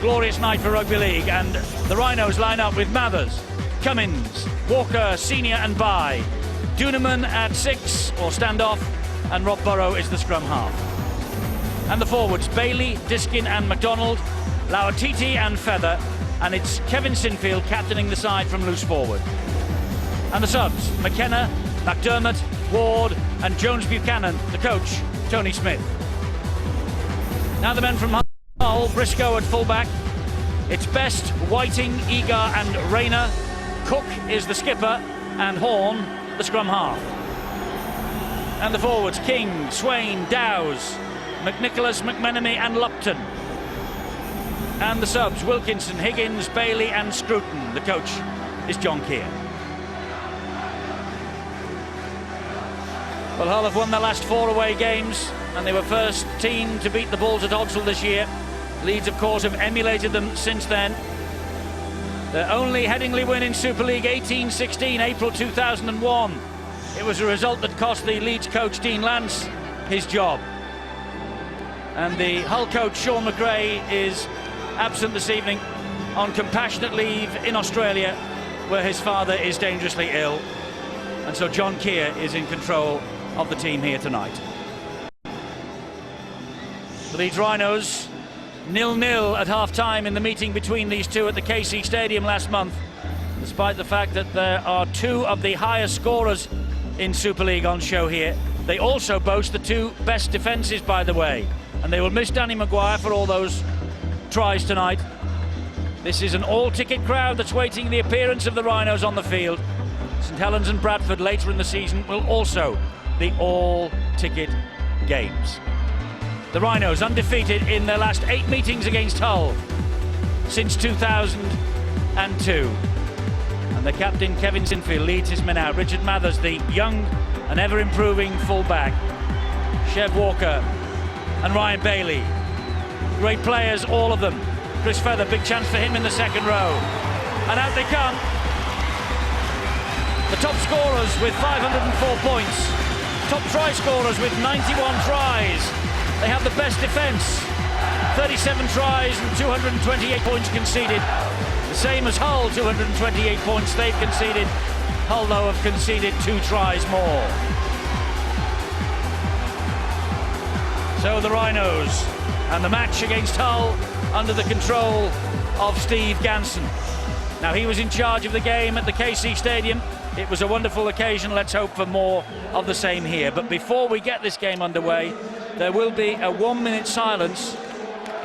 glorious night for rugby league, and the Rhinos line up with Mathers, Cummins, Walker, Senior and Bye. Duneman at 6 or standoff, and Rob Burrow is the scrum half. And the forwards, Bailey, Diskin and MacDonald, Lauatiti and Feather, and it's Kevin Sinfield captaining the side from loose forward. And the subs, McKenna, McDermott, Ward and Jones Buchanan, the coach, Tony Smith. Now the men from Hull, Briscoe at fullback. It's Best, Whiting, Egar and Rayner. Cook is the skipper and Horn the scrum half. And the forwards, King, Swain, Dowes, McNicholas, McMenemy and Lupton. And the subs, Wilkinson, Higgins, Bailey and Scruton. The coach is John Keir. Well, Hull have won their last 4 away games, and they were first team to beat the Bulls at Odsal this year. Leeds, of course, have emulated them since then. Their only Headingley win in Super League 18-16, April 2001. It was a result that cost the Leeds coach Dean Lance his job. And the Hull coach Sean McRae is absent this evening on compassionate leave in Australia, where his father is dangerously ill. And so John Keir is in control of the team here tonight. The Leeds Rhinos 0-0 at half-time in the meeting between these two at the KC Stadium last month, despite the fact that there are 2 of the highest scorers in Super League on show here. They also boast the 2 best defences, by the way, and they will miss Danny Maguire for all those tries tonight. This is an all-ticket crowd that's waiting the appearance of the Rhinos on the field. St Helens and Bradford later in the season will also be all-ticket games. The Rhinos undefeated in their last 8 meetings against Hull since 2002. And the captain, Kevin Sinfield, leads his men out. Richard Mathers, the young and ever-improving full-back. Chev Walker and Ryan Bailey. Great players, all of them. Chris Feather, big chance for him in the second row. And out they come. The top scorers with 504 points. Top try scorers with 91 tries. They have the best defence. 37 tries and 228 points conceded. The same as Hull, 228 points they've conceded. Hull, though, have conceded 2 tries more. So the Rhinos and the match against Hull under the control of Steve Ganson. Now, he was in charge of the game at the KC Stadium. It was a wonderful occasion. Let's hope for more of the same here. But before we get this game underway, there will be a 1-minute silence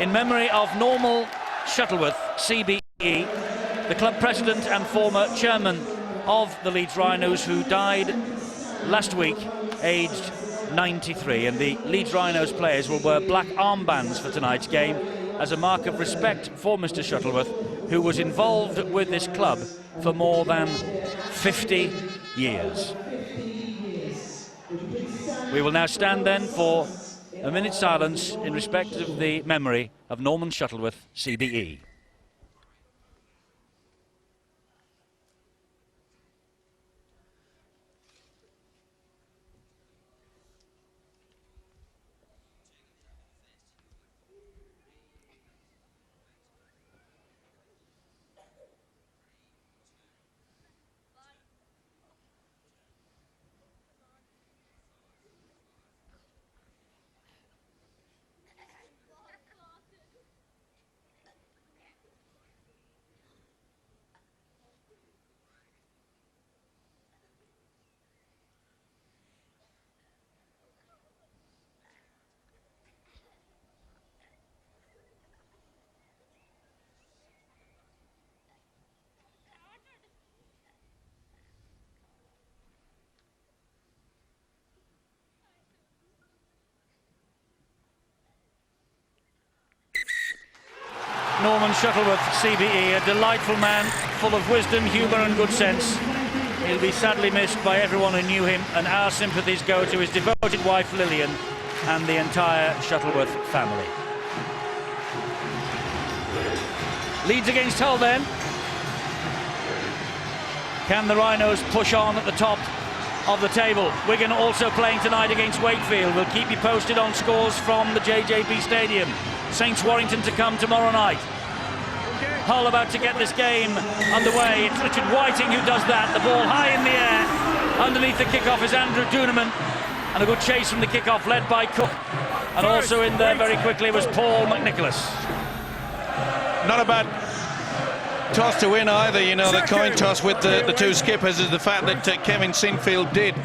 in memory of Normal Shuttleworth, CBE, the club president and former chairman of the Leeds Rhinos, who died last week, aged 93. And the Leeds Rhinos players will wear black armbands for tonight's game as a mark of respect for Mr. Shuttleworth, who was involved with this club for more than 50 years. We will now stand then for a minute's silence in respect of the memory of Norman Shuttleworth, CBE. Norman Shuttleworth, CBE, a delightful man, full of wisdom, humour and good sense. He'll be sadly missed by everyone who knew him, and our sympathies go to his devoted wife Lillian and the entire Shuttleworth family. Leeds against Hull then. Can the Rhinos push on at the top of the table? Wigan also playing tonight against Wakefield. We'll keep you posted on scores from the JJB Stadium. Saints Warrington to come tomorrow night. Hull about to get this game underway. It's Richard Whiting who does that. The ball high in the air. Underneath the kickoff is Andrew Dooneman. And a good chase from the kickoff led by Cook. And also in there very quickly was Paul McNicholas. Not a bad toss to win either, you know, the coin toss with the two skippers is the fact that Kevin Sinfield did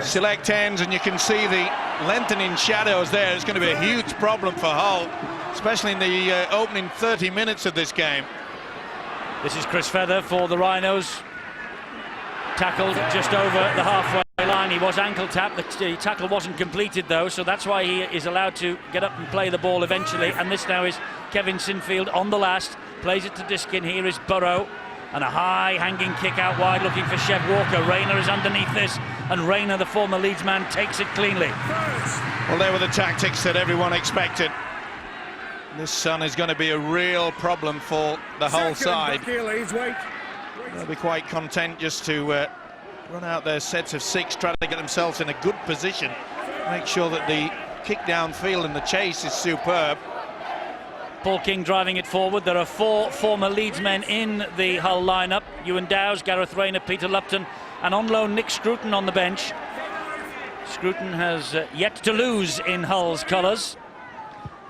select ends, and you can see the lengthening shadows there. It's going to be a huge problem for Hull, especially in the opening 30 minutes of this game. This is Chris Feather for the Rhinos. Tackled just over the halfway line. He was ankle tapped. The tackle wasn't completed though, so that's why he is allowed to get up and play the ball eventually. And this now is Kevin Sinfield on the last. Plays it to Diskin. Here is Burrow. And a high hanging kick out wide looking for Chev Walker. Rayner is underneath this. And Rayner, the former Leeds man, takes it cleanly. Well, they were the tactics that everyone expected. This sun is going to be a real problem for the whole side. They'll be quite content just to run out their sets of 6, try to get themselves in a good position, make sure that the kick downfield and the chase is superb. Paul King driving it forward. There are 4 former Leeds men in the Hull lineup. Ewan Dowes, Gareth Rayner, Peter Lupton, and on loan Nick Scruton on the bench. Scruton has yet to lose in Hull's colours.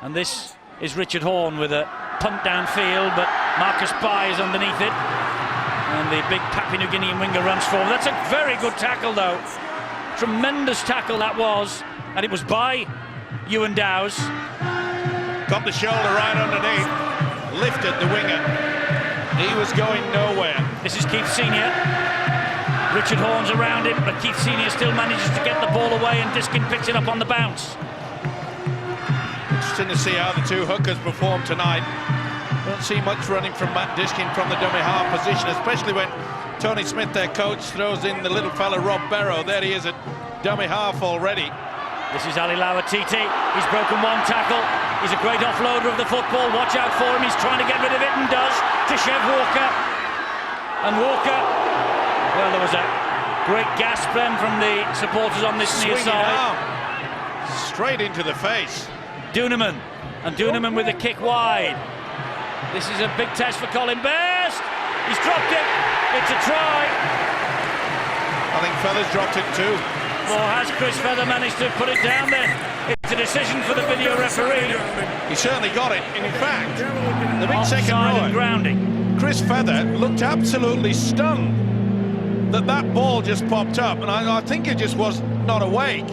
And this is Richard Horne with a punt downfield, but Marcus Bai is underneath it. And the big Papua New Guinean winger runs forward. That's a very good tackle though. Tremendous tackle that was. And it was by Ewan Dowes. Got the shoulder right underneath, lifted the winger. He was going nowhere. This is Keith Senior. Richard Horne's around him, but Keith Senior still manages to get the ball away, and Diskin picks it up on the bounce. Interesting to see how the two hookers perform tonight. Don't see much running from Matt Diskin from the dummy half position, especially when Tony Smith, their coach, throws in the little fella Rob Barrow. There he is at dummy half already. This is Ali Lawatiti. He's broken one tackle. He's a great offloader of the football. Watch out for him. He's trying to get rid of it and does. To Chev Walker. And Walker, well, there was a great gasp then from the supporters on this near side. Arm. Straight into the face. Dooneman. And Dooneman with a kick wide. This is a big test for Colin Best. He's dropped it. It's a try. I think Feather's dropped it too. Or has Chris Feather managed to put it down there? It's a decision for the video referee. He certainly got it. And in fact, the big second rower, grounding. Chris Feather, looked absolutely stunned that that ball just popped up. And I think he just was not awake.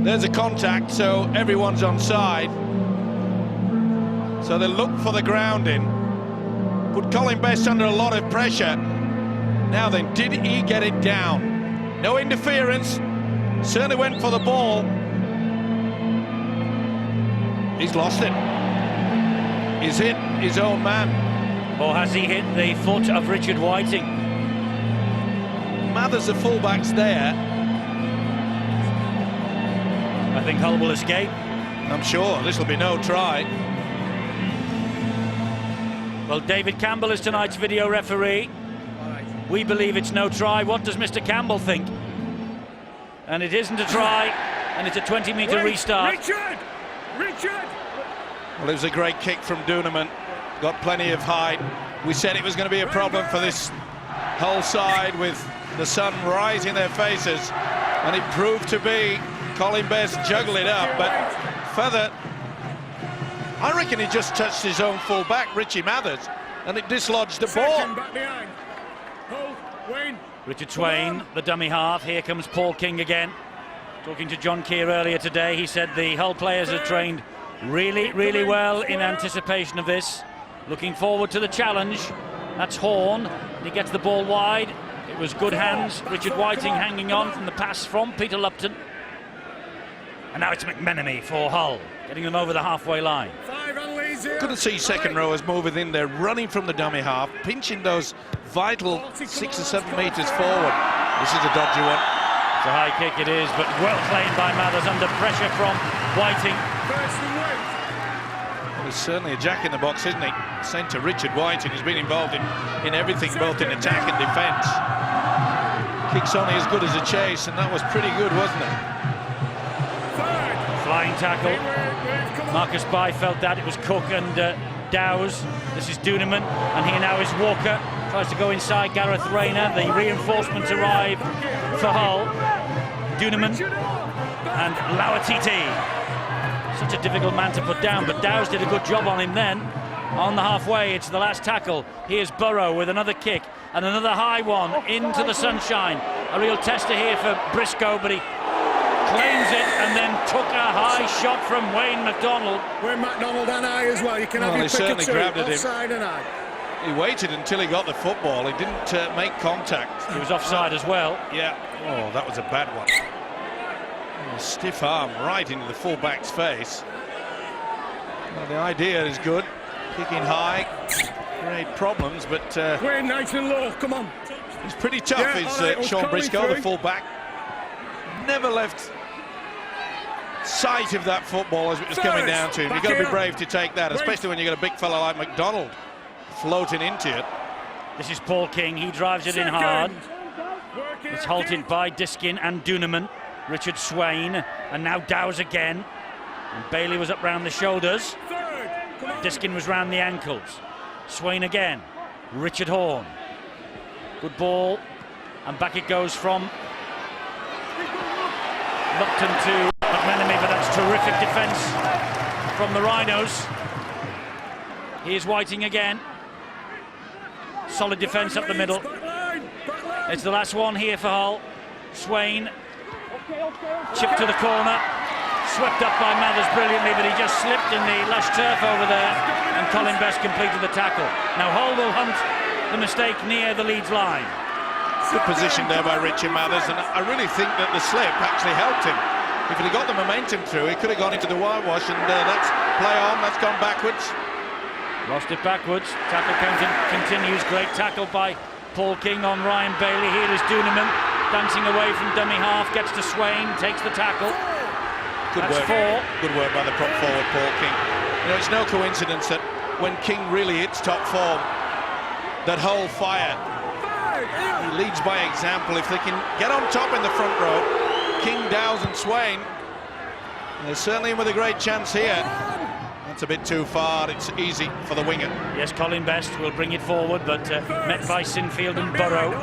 There's a contact, so everyone's on side. So they look for the grounding. Put Colin Best under a lot of pressure. Now then, did he get it down? No interference, certainly went for the ball. He's lost it. He's hit his own man. Or has he hit the foot of Richard Whiting? Mathers, the fullback's there. I think Hull will escape. I'm sure this will be no try. Well, David Campbell is tonight's video referee. We believe it's no try. What does Mr. Campbell think? And it isn't a try, and it's a 20-metre restart. Richard! Well, it was a great kick from Dooneman. Got plenty of height. We said it was going to be a problem for this Hull side with the sun rising in their faces, and it proved to be. Colin Best juggled it up, but Feather, I reckon he just touched his own full-back, Richie Mathers, and it dislodged the ball. Richard Swain, the dummy half. Here comes Paul King again. Talking to John Keir earlier today, he said the Hull players are trained really, really well in anticipation of this. Looking forward to the challenge. That's Horne. He gets the ball wide. It was good hands. Richard Whiting hanging on from the pass from Peter Lupton. And now it's McMenemy for Hull, getting them over the halfway line. Couldn't see second rowers moving in there, running from the dummy half, pinching those vital 6 or 7 metres forward. This is a dodgy one. It's a high kick, it is, but well played by Mathers under pressure from Whiting. Well, he's certainly a jack in the box, isn't he? Sent to Richard Whiting, who's been involved in everything, both in attack and defence. Kick's only as good as a chase, and that was pretty good, wasn't it? Flying tackle. Marcus Bai felt that. It was Cook and Dowes. This is Duneman, and here now is Walker. Tries to go inside Gareth Rayner. The reinforcements arrive for Hull. Duneman and Lauatiti. Such a difficult man to put down, but Dowes did a good job on him then. On the halfway, it's the last tackle. Here's Burrow with another kick and another high one into the sunshine. A real tester here for Briscoe, but he claims it and then took a high shot from Wayne McDonald. Wayne McDonald and I as well. You can have your pick of two, offside and I. He waited until he got the football. He didn't make contact. He was offside as well. Yeah. Oh, that was a bad one. A stiff arm right into the fullback's face. Well, the idea is good. Kicking high, great problems, but Wayne, nice and low. Come on. He's pretty tough. Yeah, Is right, Sean Briscoe, the fullback. Never left sight of that football as it was coming down to him. You've got to be brave to take that, especially when you've got a big fella like McDonald floating into it. This is Paul King. He drives it in hard. It's halted by Diskin and Duneman. Richard Swain, and now Dowes again. And Bailey was up round the shoulders. Diskin was round the ankles. Swain again. Richard Horn. Good ball. And back it goes from Lupton to McMenemy, but that's terrific defence from the Rhinos. Here's Whiting again. Solid defence up the middle. It's the last one here for Hull. Swain. Chipped to the corner. Swept up by Mathers brilliantly, but he just slipped in the lush turf over there, and Colin Best completed the tackle. Now Hull will hunt the mistake near the Leeds line. Good position there by Richard Mathers, and I really think that the slip actually helped him. If he'd got the momentum through, he could have gone into the whitewash, and that's play on, that's gone backwards. Lost it backwards. Tackle continues. Great tackle by Paul King on Ryan Bailey. Here is Duneman dancing away from dummy half, gets to Swain, takes the tackle. Good That's work. Good work by the prop forward, Paul King. You know, it's no coincidence that when King really hits top form, that Hull fire. He leads by example. If they can get on top in the front row, King, Dowes and Swain, they're certainly in with a great chance here. That's a bit too far. It's easy for the winger. Yes, Colin Best will bring it forward, but met by Sinfield and Burrow.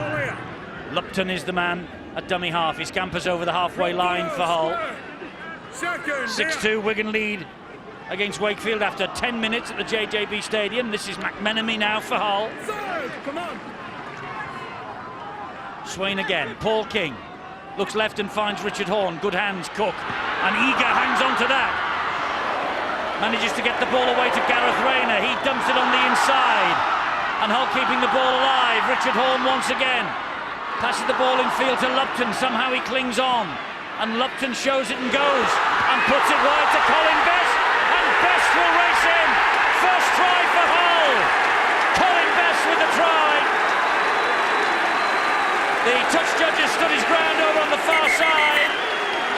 Lupton is the man at dummy half. He scampers over the halfway line for Hull. 6-2 Wigan lead against Wakefield after 10 minutes at the JJB Stadium. This is McMenemy now for Hull. Come on. Swain again. Paul King looks left and finds Richard Horn. Good hands, Cook. And Eager hangs on to that. Manages to get the ball away to Gareth Rayner. He dumps it on the inside. And Hull keeping the ball alive. Richard Horn once again. Passes the ball in field to Lupton. Somehow he clings on. And Lupton shows it and goes. And puts it wide to Colin Best. And Best will race in. First try for Hull. Colin Best with the try. The touch judges stood his ground over on the far side.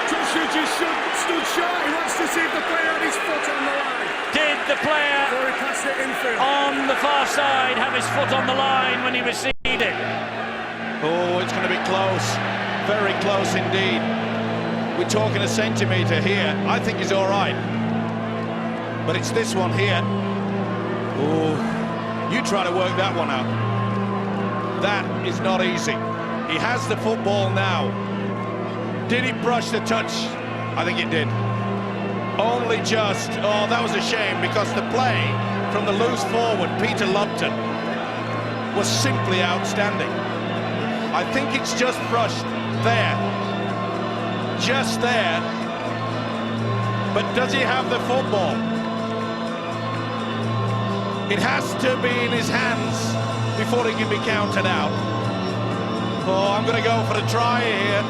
Touch judges stood short. He wants to see if the player had his foot on the line. Did the player Before he passed it infield on the far side have his foot on the line when he received it? Oh, it's going to be close. Very close indeed. We're talking a centimetre here. I think he's all right. But it's this one here. Oh, you try to work that one out. That is not easy. He has the football now. Did he brush the touch? I think it did. Only just. Oh, that was a shame, because the play from the loose forward, Peter Lupton, was simply outstanding. I think it's just brushed there. Just there. But does he have the football? It has to be in his hands before he can be counted out. Oh, I'm going to go for a try here.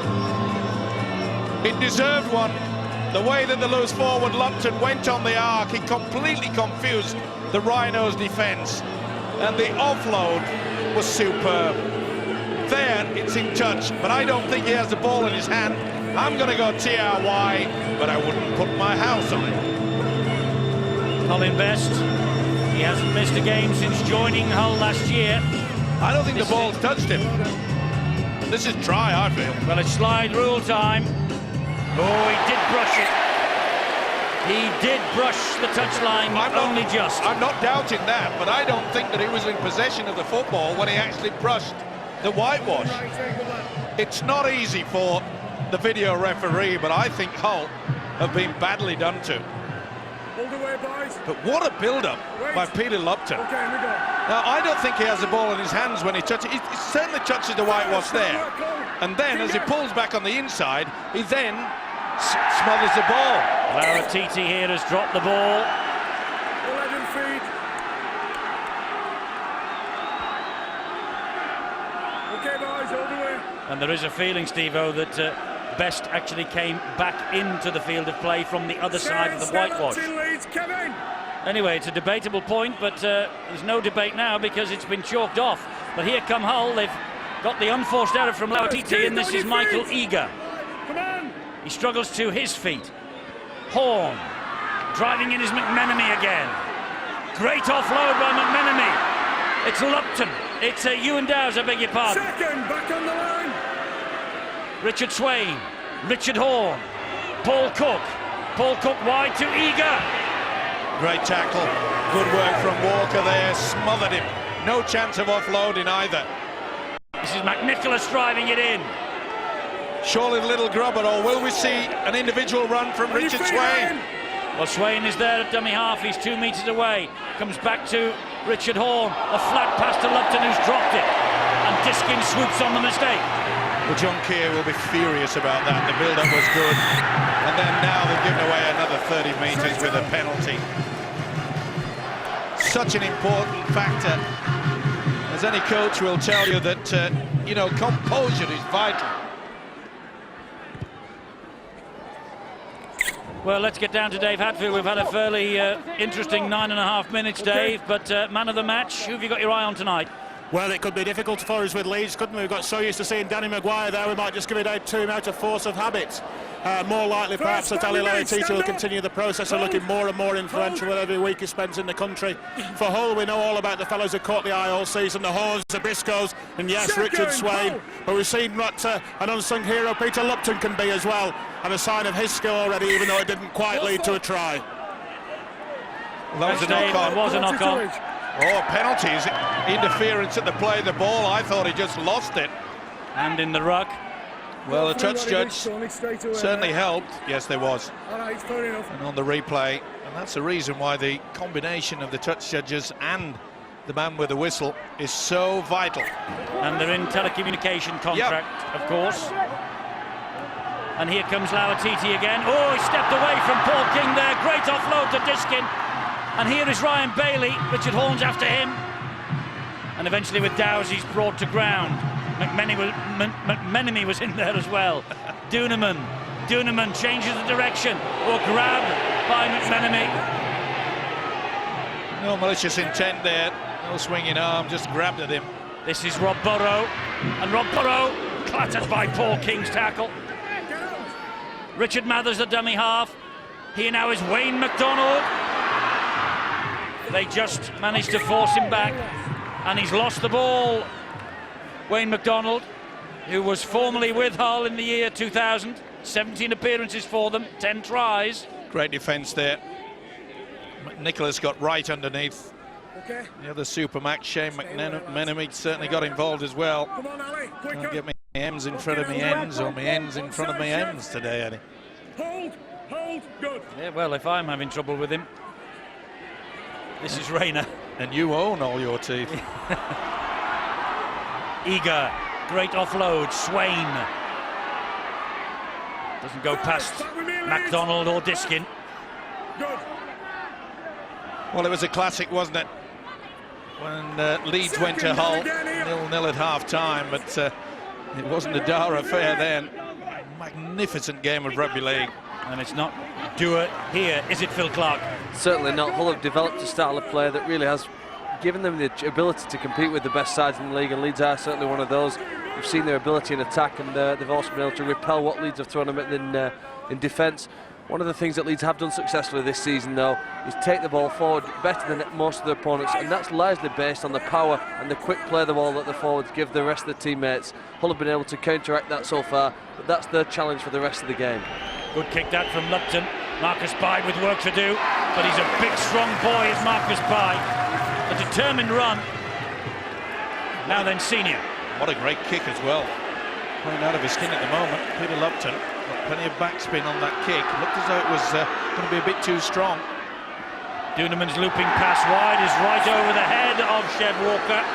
It deserved one. The way that the loose forward Lupton went on the arc, he completely confused the Rhinos' defence. And the offload was superb. There, it's in touch, but I don't think he has the ball in his hand. I'm going to go TRY, but I wouldn't put my house on it. Colin Best, he hasn't missed a game since joining Hull last year. I don't think the ball's touched him. This is try, I feel. Well, it's slide rule time. Oh, he did brush it. He did brush the touchline, only just. I'm not doubting that, but I don't think that he was in possession of the football when he actually brushed the whitewash. It's not easy for the video referee, but I think Hull have been badly done to. Hold away, boys. But what a build-up by Peter Lupton. Okay, we go. Now, I don't think he has the ball in his hands when he touches it. He certainly touches the whitewash there. And then, as he pulls back on the inside, he then smothers the ball. Lara Titi here has dropped the ball. We'll let him feed. Okay, boys, hold away. And there is a feeling, Steve-O, that Best actually came back into the field of play from the other side of the whitewash. Anyway, it's a debatable point, but there's no debate now because it's been chalked off. But here come Hull. They've got the unforced error from Lauatiti, and this is Michael Eager. He struggles to his feet. Horn driving in his McMenemy again. Great offload by McMenemy. It's Lupton. It's Ewan Dowes, I beg your pardon. Second, back on the line. Richard Swain, Richard Horn, Paul Cook wide to Eager. Great tackle, good work from Walker there, smothered him. No chance of offloading either. This is McNicholas driving it in. Surely the little grubber, or will we see an individual run from Richard Swain? Well, Swain is there at dummy half, he's 2 metres away. Comes back to Richard Horn, a flat pass to Lupton who's dropped it. And Diskin swoops on the mistake. Well, John Keir will be furious about that. The build-up was good, and then now they've given away another 30 metres with a penalty. Such an important factor, as any coach will tell you, that you know, composure is vital. Well, let's get down to Dave Hatfield. We've had a fairly interesting 9.5 minutes, Dave, but man of the match, who have you got your eye on tonight? Well, it could be difficult for us with Leeds, couldn't we? We've got so used to seeing Danny Maguire there, we might just give it out to him out of force of habit. More likely, perhaps, that Ali Lauatiti will continue the process of looking more and more influential with every week he spends in the country. For Hull, we know all about the fellows who caught the eye all season, the Horns, the Briscoes, and yes, Richard Swain. But we've seen what an unsung hero Peter Lupton can be as well, and a sign of his skill already, even though it didn't quite lead to a try. Well, that was a knock-on. It was a knock-on. Oh, penalties, interference at the play of the ball. I thought he just lost it. And in the ruck. Well, the touch judge certainly helped. Yes, there was. And on the replay, and that's the reason why the combination of the touch judges and the man with the whistle is so vital. And they're in telecommunication contract, of course. And here comes Lauatiti again. Oh, he stepped away from Paul King there. Great offload to Diskin. And here is Ryan Bailey. Richard Horn's after him. And eventually with Dowes, he's brought to ground. McMenemy was in there as well. Duneman changes the direction. Or grabbed by McMenemy. No malicious intent there. No swinging arm, just grabbed at him. This is Rob Burrow. And Rob Burrow clattered by Paul King's tackle. Richard Mathers, the dummy half. Here now is Wayne McDonald. They just managed to force him back, and he's lost the ball. Wayne McDonald, who was formerly with Hull in the year 2000, 17 appearances for them, 10 tries. Great defence there. Nicholas got right underneath. The other Supermax, Shane McMenemy, certainly got involved as well. Come on, Ali, Can't get me M's in front of me ends, or me ends in front of me M's today, Eddie. Hold, good. Yeah, well, if I'm having trouble with him. This is Rayner. And you own all your teeth. Eager, great offload, Swain. Doesn't go past MacDonald or Diskin. Good. Well, it was a classic, wasn't it? When Leeds went to Hull, 0-0 at half-time, but it wasn't a dour affair then. Magnificent game of rugby league. And it's not do it here, is it, Phil Clark? Certainly not. Hull have developed a style of play that really has given them the ability to compete with the best sides in the league, and Leeds are certainly one of those. We've seen their ability in attack, and they've also been able to repel what Leeds have thrown them in defence. One of the things that Leeds have done successfully this season, though, is take the ball forward better than most of their opponents, and that's largely based on the power and the quick play of the ball that the forwards give the rest of the teammates. Hull have been able to counteract that so far, but that's their challenge for the rest of the game. Good kick that from Lupton. Marcus Bai with work to do, but he's a big, strong boy, is Marcus Bai. A determined run. Now then, Senior. What a great kick as well. Playing out of his skin at the moment. Peter Lupton got plenty of backspin on that kick. Looked as though it was going to be a bit too strong. Duneman's looping pass wide is right over the head of Chev Walker.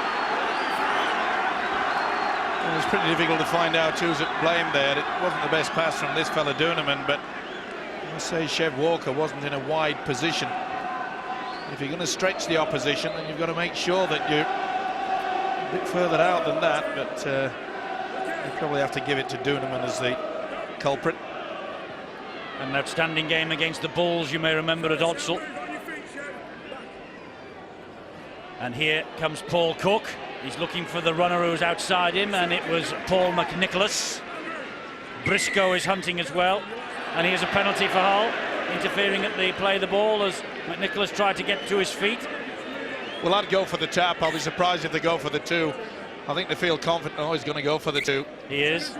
Well, it's pretty difficult to find out who's at blame there. It wasn't the best pass from this fella Duneman, but I must say Chev Walker wasn't in a wide position. If you're going to stretch the opposition, then you've got to make sure that you're a bit further out than that, but you probably have to give it to Duneman as the culprit. An outstanding game against the Bulls, you may remember, at Odsal. And here comes Paul Cook. He's looking for the runner who's outside him, and it was Paul McNicholas. Briscoe is hunting as well, and here's a penalty for Hull, interfering at the play of the ball as McNicholas tried to get to his feet. Well, I'd go for the tap. I'll be surprised if they go for the two. I think they feel confident. Oh, he's going to go for the two. He is.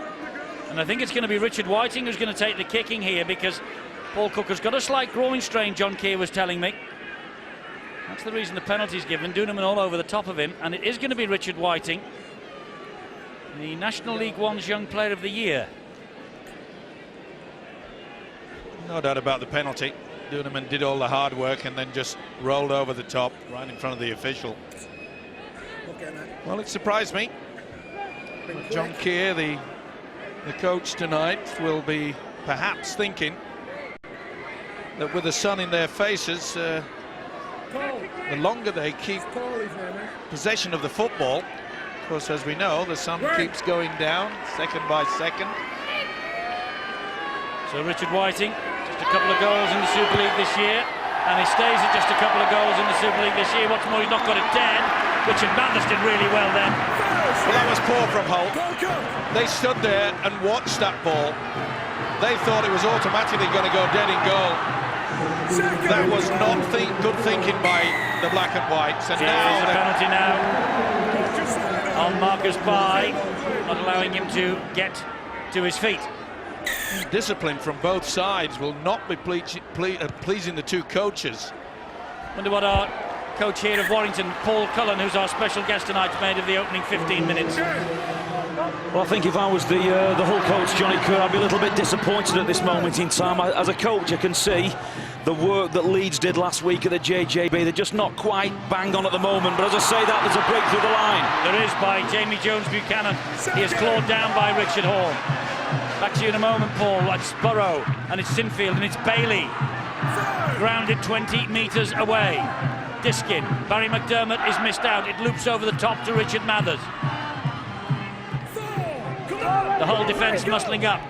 And I think it's going to be Richard Whiting who's going to take the kicking here, because Paul Cook has got a slight groin strain, John Keir was telling me. That's the reason the penalty's given. Duneman all over the top of him, and it is going to be Richard Whiting, the National League One's Young Player of the Year. No doubt about the penalty. Duneman did all the hard work and then just rolled over the top right in front of the official. Well, it surprised me. John Keir, the coach tonight, will be perhaps thinking that with the sun in their faces, the longer they keep possession of the football, of course, as we know, the sun keeps going down second by second. So Richard Whiting, just a couple of goals in the Super League this year, and he stays at just a couple of goals in the Super League this year. What's more, he's not got it dead. Richard Mathers did really well then. Well, that was poor from Hull. They stood there and watched that ball. They thought it was automatically going to go dead in goal. That was not good thinking by the black and whites. And now there's a penalty now on Marcus Bai, not allowing him to get to his feet. Discipline from both sides will not be pleasing the two coaches. Wonder what our coach here of Warrington, Paul Cullen, who's our special guest tonight, made of the opening 15 minutes. Well, I think if I was the Hull coach, Johnny Kerr, I'd be a little bit disappointed at this moment in time. As a coach, I can see the work that Leeds did last week at the JJB. They're just not quite bang on at the moment, but as I say that, there's a break through the line. There is by Jamie Jones-Buchanan. He is clawed down by Richard Horn. Back to you in a moment, Paul. It's Burrow, and it's Sinfield, and it's Bailey. Grounded 20 metres away. Diskin. Barry McDermott is missed out. It loops over the top to Richard Mathers. The whole defence muscling up.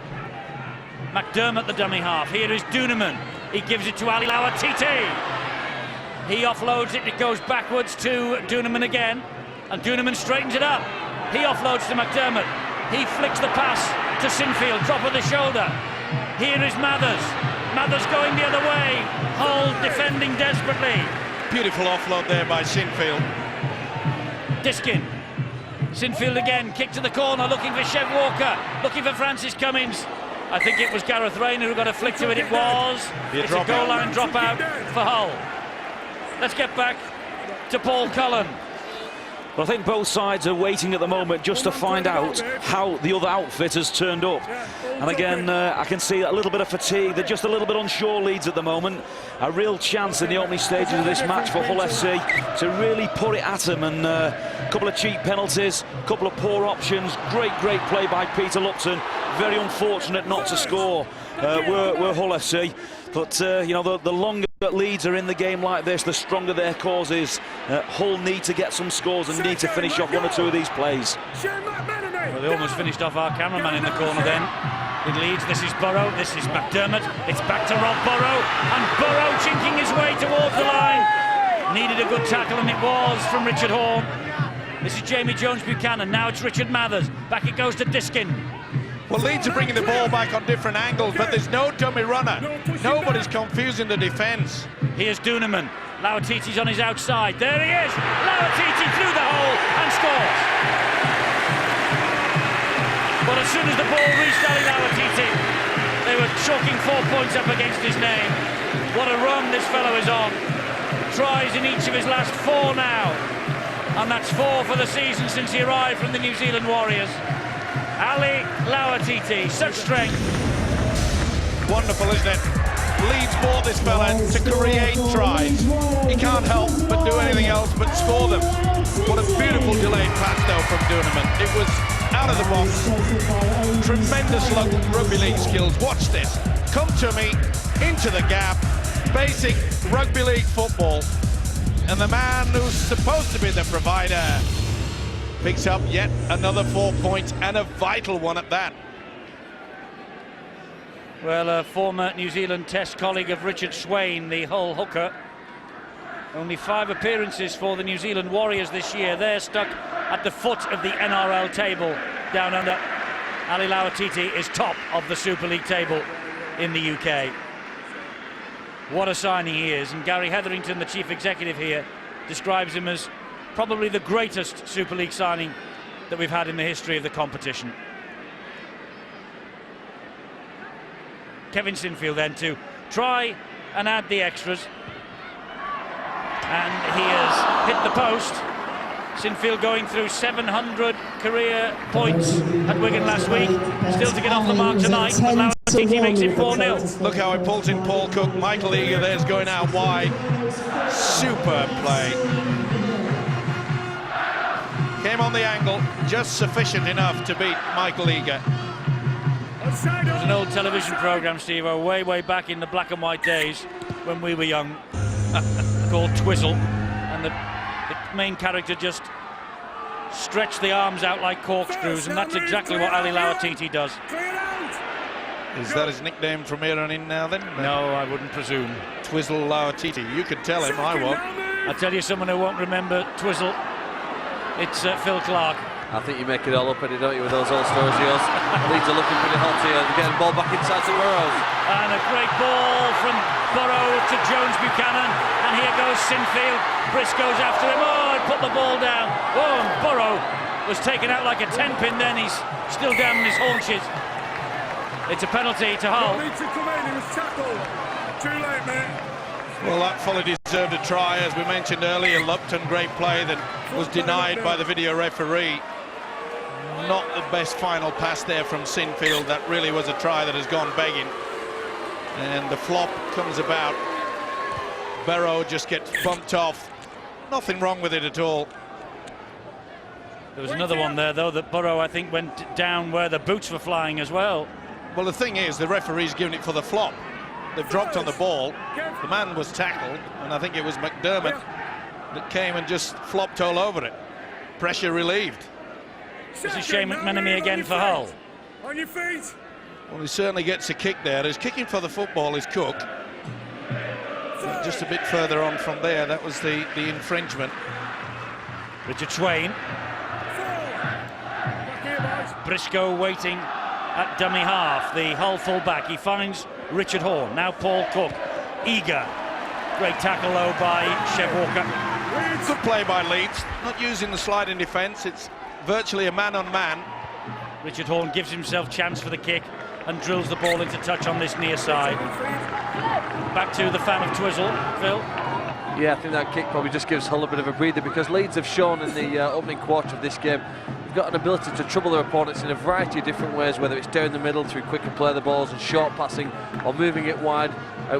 McDermott, the dummy half. Here is Duneman. He gives it to Ali Lawatiti. He offloads it. It goes backwards to Duneman again. And Duneman straightens it up. He offloads to McDermott. He flicks the pass to Sinfield. Drop of the shoulder. Here is Mathers. Mathers going the other way. Hull defending desperately. Beautiful offload there by Sinfield. Diskin. Sinfield again, kick to the corner, looking for Chev Walker, looking for Francis Cummins. I think it was Gareth Rayner who got a flick to it. It was. It's a goal line dropout for Hull. Let's get back to Paul Cullen. But I think both sides are waiting at the moment just to find out how the other outfit has turned up. And again, I can see a little bit of fatigue. They're just a little bit unsure, Leeds, at the moment. A real chance in the opening stages of this match for Hull FC to really put it at them. And a couple of cheap penalties, a couple of poor options. Great play by Peter Lupton. Very unfortunate not to score. We're Hull FC. But, you know, the longer that Leeds are in the game like this, the stronger their cause is. Hull need to get some scores and need to finish off one or two of these plays. Well, they almost finished off our cameraman in the corner then. In Leeds, this is Burrow, this is McDermott. It's back to Rob Burrow, and Burrow chinking his way towards the line. Needed a good tackle, and it was from Richard Horn. This is Jamie Jones-Buchanan. Now it's Richard Mathers. Back it goes to Diskin. Well, Leeds are bringing the ball back on different angles, but there's no dummy runner. Nobody's confusing the defence. Here's Duneman. Lawatiti's on his outside. There he is. Lawatiti through the hole and scores. But as soon as the ball reached Ali Lawatiti, They were chalking 4 points up against his name. What a run this fellow is on. Tries in each of his last 4 now. And that's 4 for the season since he arrived from the New Zealand Warriors. Ali Lauatiti, such strength. Wonderful, isn't it? Leeds bought this fella to create tries. He can't help but do anything else but score them. What a beautiful delayed pass though from Duneman. It was out of the box. Tremendous rugby league skills. Watch this. Come to me, into the gap. Basic rugby league football. And the man who's supposed to be the provider picks up yet another 4 points, and a vital one at that. Well, a former New Zealand Test colleague of Richard Swain, the Hull hooker. Only 5 appearances for the New Zealand Warriors this year. They're stuck at the foot of the NRL table down under. Ali Lauatiti is top of the Super League table in the UK. What a signing he is, and Gary Hetherington, the chief executive here, describes him as probably the greatest Super League signing that we've had in the history of the competition. Kevin Sinfield then to try and add the extras, and he has hit the post. Sinfield going through 700 career points at Wigan last week, still to get off the mark tonight, but Lauatiti makes it 4-0. Look how he pulls in Paul Cook. Michael Eager there's going out wide. Superb play. Came on the angle, just sufficient enough to beat Michael Eager. It was an old television programme, Steve, way back in the black and white days when we were young, called Twizzle, and the main character just stretched the arms out like corkscrews, and that's exactly what Ali Lauatiti does. Is that his nickname from here on in now then? No, I wouldn't presume. Twizzle Lauatiti. You could tell him, I won't. I'll tell you someone who won't remember Twizzle. It's Phil Clark. I think you make it all up, Eddie, don't you, with those old stories of yours? Leeds are looking pretty hot here. They're getting the ball back inside to Burrows. And a great ball from Burrow to Jones Buchanan. And here goes Sinfield. Briscoe's after him. Oh, he put the ball down. Oh, and Burrow was taken out like a 10-pin then. He's still down on his haunches. It's a penalty to Hull. Need to come in, he was tackled. Too late, mate. Well, that fully deserved a try. As we mentioned earlier, Lupton, great play that was denied by the video referee. Not the best final pass there from Sinfield. That really was a try that has gone begging. And the flop comes about. Barrow just gets bumped off. Nothing wrong with it at all. There was another one there, though, that Burrow, I think, went down where the boots were flying as well. Well, the thing is, the referee's given it for the flop. They've dropped on the ball. The man was tackled, and I think it was McDermott that came and just flopped all over it. Pressure relieved. This is Shane McMenemy again for Hull. On your feet. Well, he certainly gets a kick there. His kicking for the football is Cook. But just a bit further on from there, that was the infringement. Richard Swain. Briscoe waiting at dummy half. The Hull full-back. He finds Richard Horne. Now Paul Cook. Eager. Great tackle, though, by Chev Walker. Good play by Leeds. Not using the sliding defence. It's virtually a man-on-man. Richard Horne gives himself chance for the kick and drills the ball into touch on this near side. Back to the fan of Twizzle, Phil. Yeah, I think that kick probably just gives Hull a bit of a breather, because Leeds have shown in the opening quarter of this game they've got an ability to trouble their opponents in a variety of different ways, whether it's down the middle through quick and play the balls and short passing, or moving it wide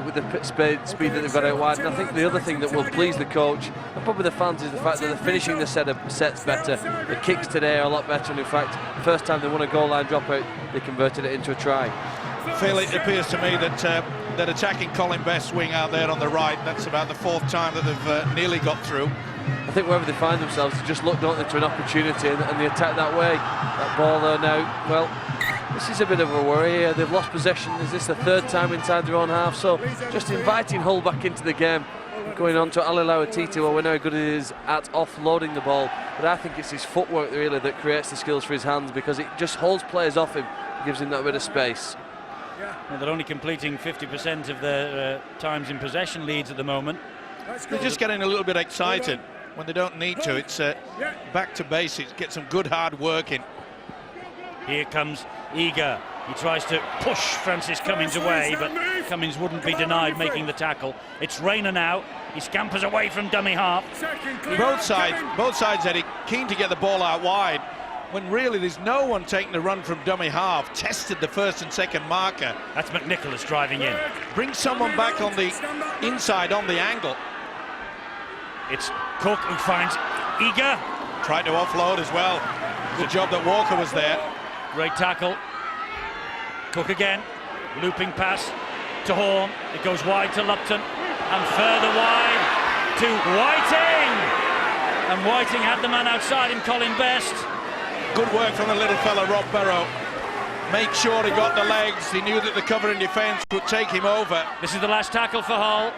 with the speed that they've got out wide. And I think the other thing that will please the coach and probably the fans is the fact that they're finishing the sets better. The kicks today are a lot better, and in fact, first time they won a goal line dropout, they converted it into a try. Phil, it appears to me that attacking Colin Best's wing out there on the right, that's about the 4th time that they've nearly got through. I think wherever they find themselves, they just look, don't they, to an opportunity, and they attack that way. That ball there now, well, this is a bit of a worry. They've lost possession. Is this the 3rd time inside their own half? So just inviting Hull back into the game. Going on to Ali Lauatiti, well, we know how good he is at offloading the ball, but I think it's his footwork really that creates the skills for his hands, because it just holds players off him, gives him that bit of space. Well, they're only completing 50% of their times in possession, Leeds, at the moment. They're just getting a little bit excited when they don't need to. It's back to basics, get some good hard work in. Here comes Eager. He tries to push Francis Cummins away, but Cummins wouldn't be denied making the tackle. It's Rayner now. He scampers away from dummy half. Both sides, Eddie, keen to get the ball out wide, when really there's no one taking the run from dummy half. Tested the first and second marker. That's McNicholas driving in. Bring someone back on the inside, on the angle. It's Cook who finds Eager. Tried to offload as well. Good job that Walker was there. Great tackle. Cook again. Looping pass to Horn. It goes wide to Lupton. And further wide to Whiting. And Whiting had the man outside him, Colin Best. Good work from the little fella, Rob Barrow. Make sure he got the legs. He knew that the covering defence would take him over. This is the last tackle for Hull.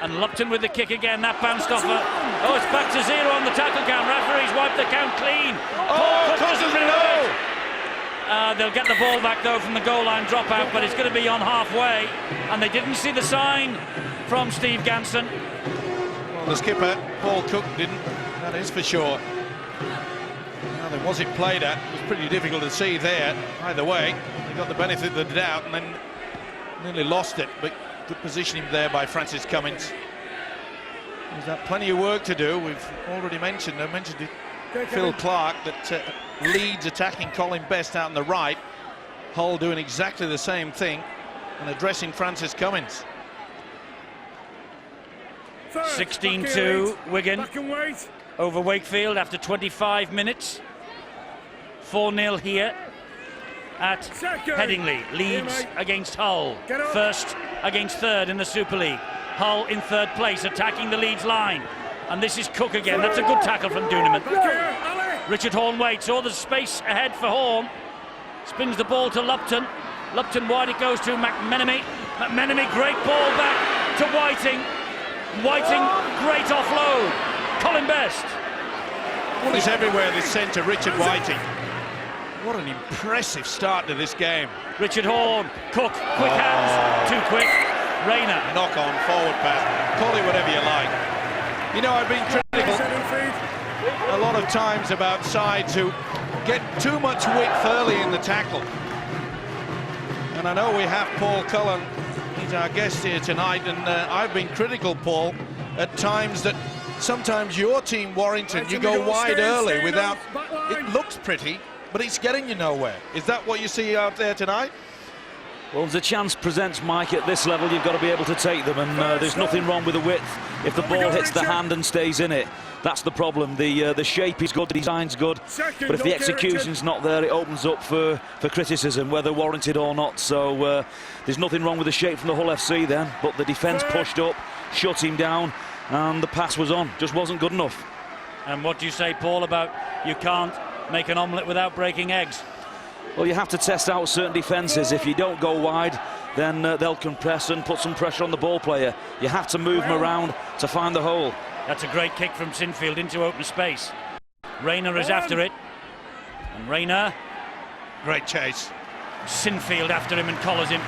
And Lupton with the kick again. That bounced off her. Oh, it's back to 0 on the tackle count. Referees wipe the count clean. Oh, doesn't know. They'll get the ball back though from the goal line dropout, but it's going to be on halfway. And they didn't see the sign from Steve Ganson. Well, the skipper, Paul Cook, didn't. That is for sure. Now, there was it played at. It was pretty difficult to see there. Either way, they got the benefit of the doubt and then nearly lost it. But good positioning there by Francis Cummins. He's got plenty of work to do. We've already mentioned, I mentioned it, Phil Clark, that Leeds attacking Colin Best out on the right. Hull doing exactly the same thing and addressing Francis Cummins. 16-2 Wigan over Wakefield after 25 minutes. 4-0 here at Headingley. Leeds against Hull. First against third in the Super League. Hull in third place, attacking the Leeds line. And this is Cook again. That's a good tackle from Dooneman. Richard Horn waits. All the space ahead for Horn. Spins the ball to Lupton. Lupton wide it goes to McMenemy. McMenemy, great ball back to Whiting. Whiting, great offload. Colin Best. Well, he's everywhere, this centre, Richard Whiting. What an impressive start to this game. Richard Horn, Cook, quick hands, too quick. Rayner. Knock on, forward pass. Call it whatever you like. You know, I've been critical a lot of times about sides who get too much width early in the tackle. And I know we have Paul Cullen. He's our guest here tonight, and I've been critical, Paul, at times that sometimes your team, Warrington, you go wide early without... It looks pretty, but it's getting you nowhere. Is that what you see out there tonight? Well, as a chance presents, Mike, at this level, you've got to be able to take them, and there's nothing wrong with the width if the ball hits the hand and stays in it. That's the problem. The shape is good, the design's good, but if the execution's not there, it opens up for criticism, whether warranted or not. So there's nothing wrong with the shape from the Hull FC then, but the defence pushed up, shut him down, and the pass was on. Just wasn't good enough. And what do you say, Paul, about you can't make an omelette without breaking eggs? Well, you have to test out certain defences. If you don't go wide, then they'll compress and put some pressure on the ball player. You have to move them around to find the hole. That's a great kick from Sinfield into open space. Rayner is after it. And Rayner. Great chase. Sinfield after him and collars him.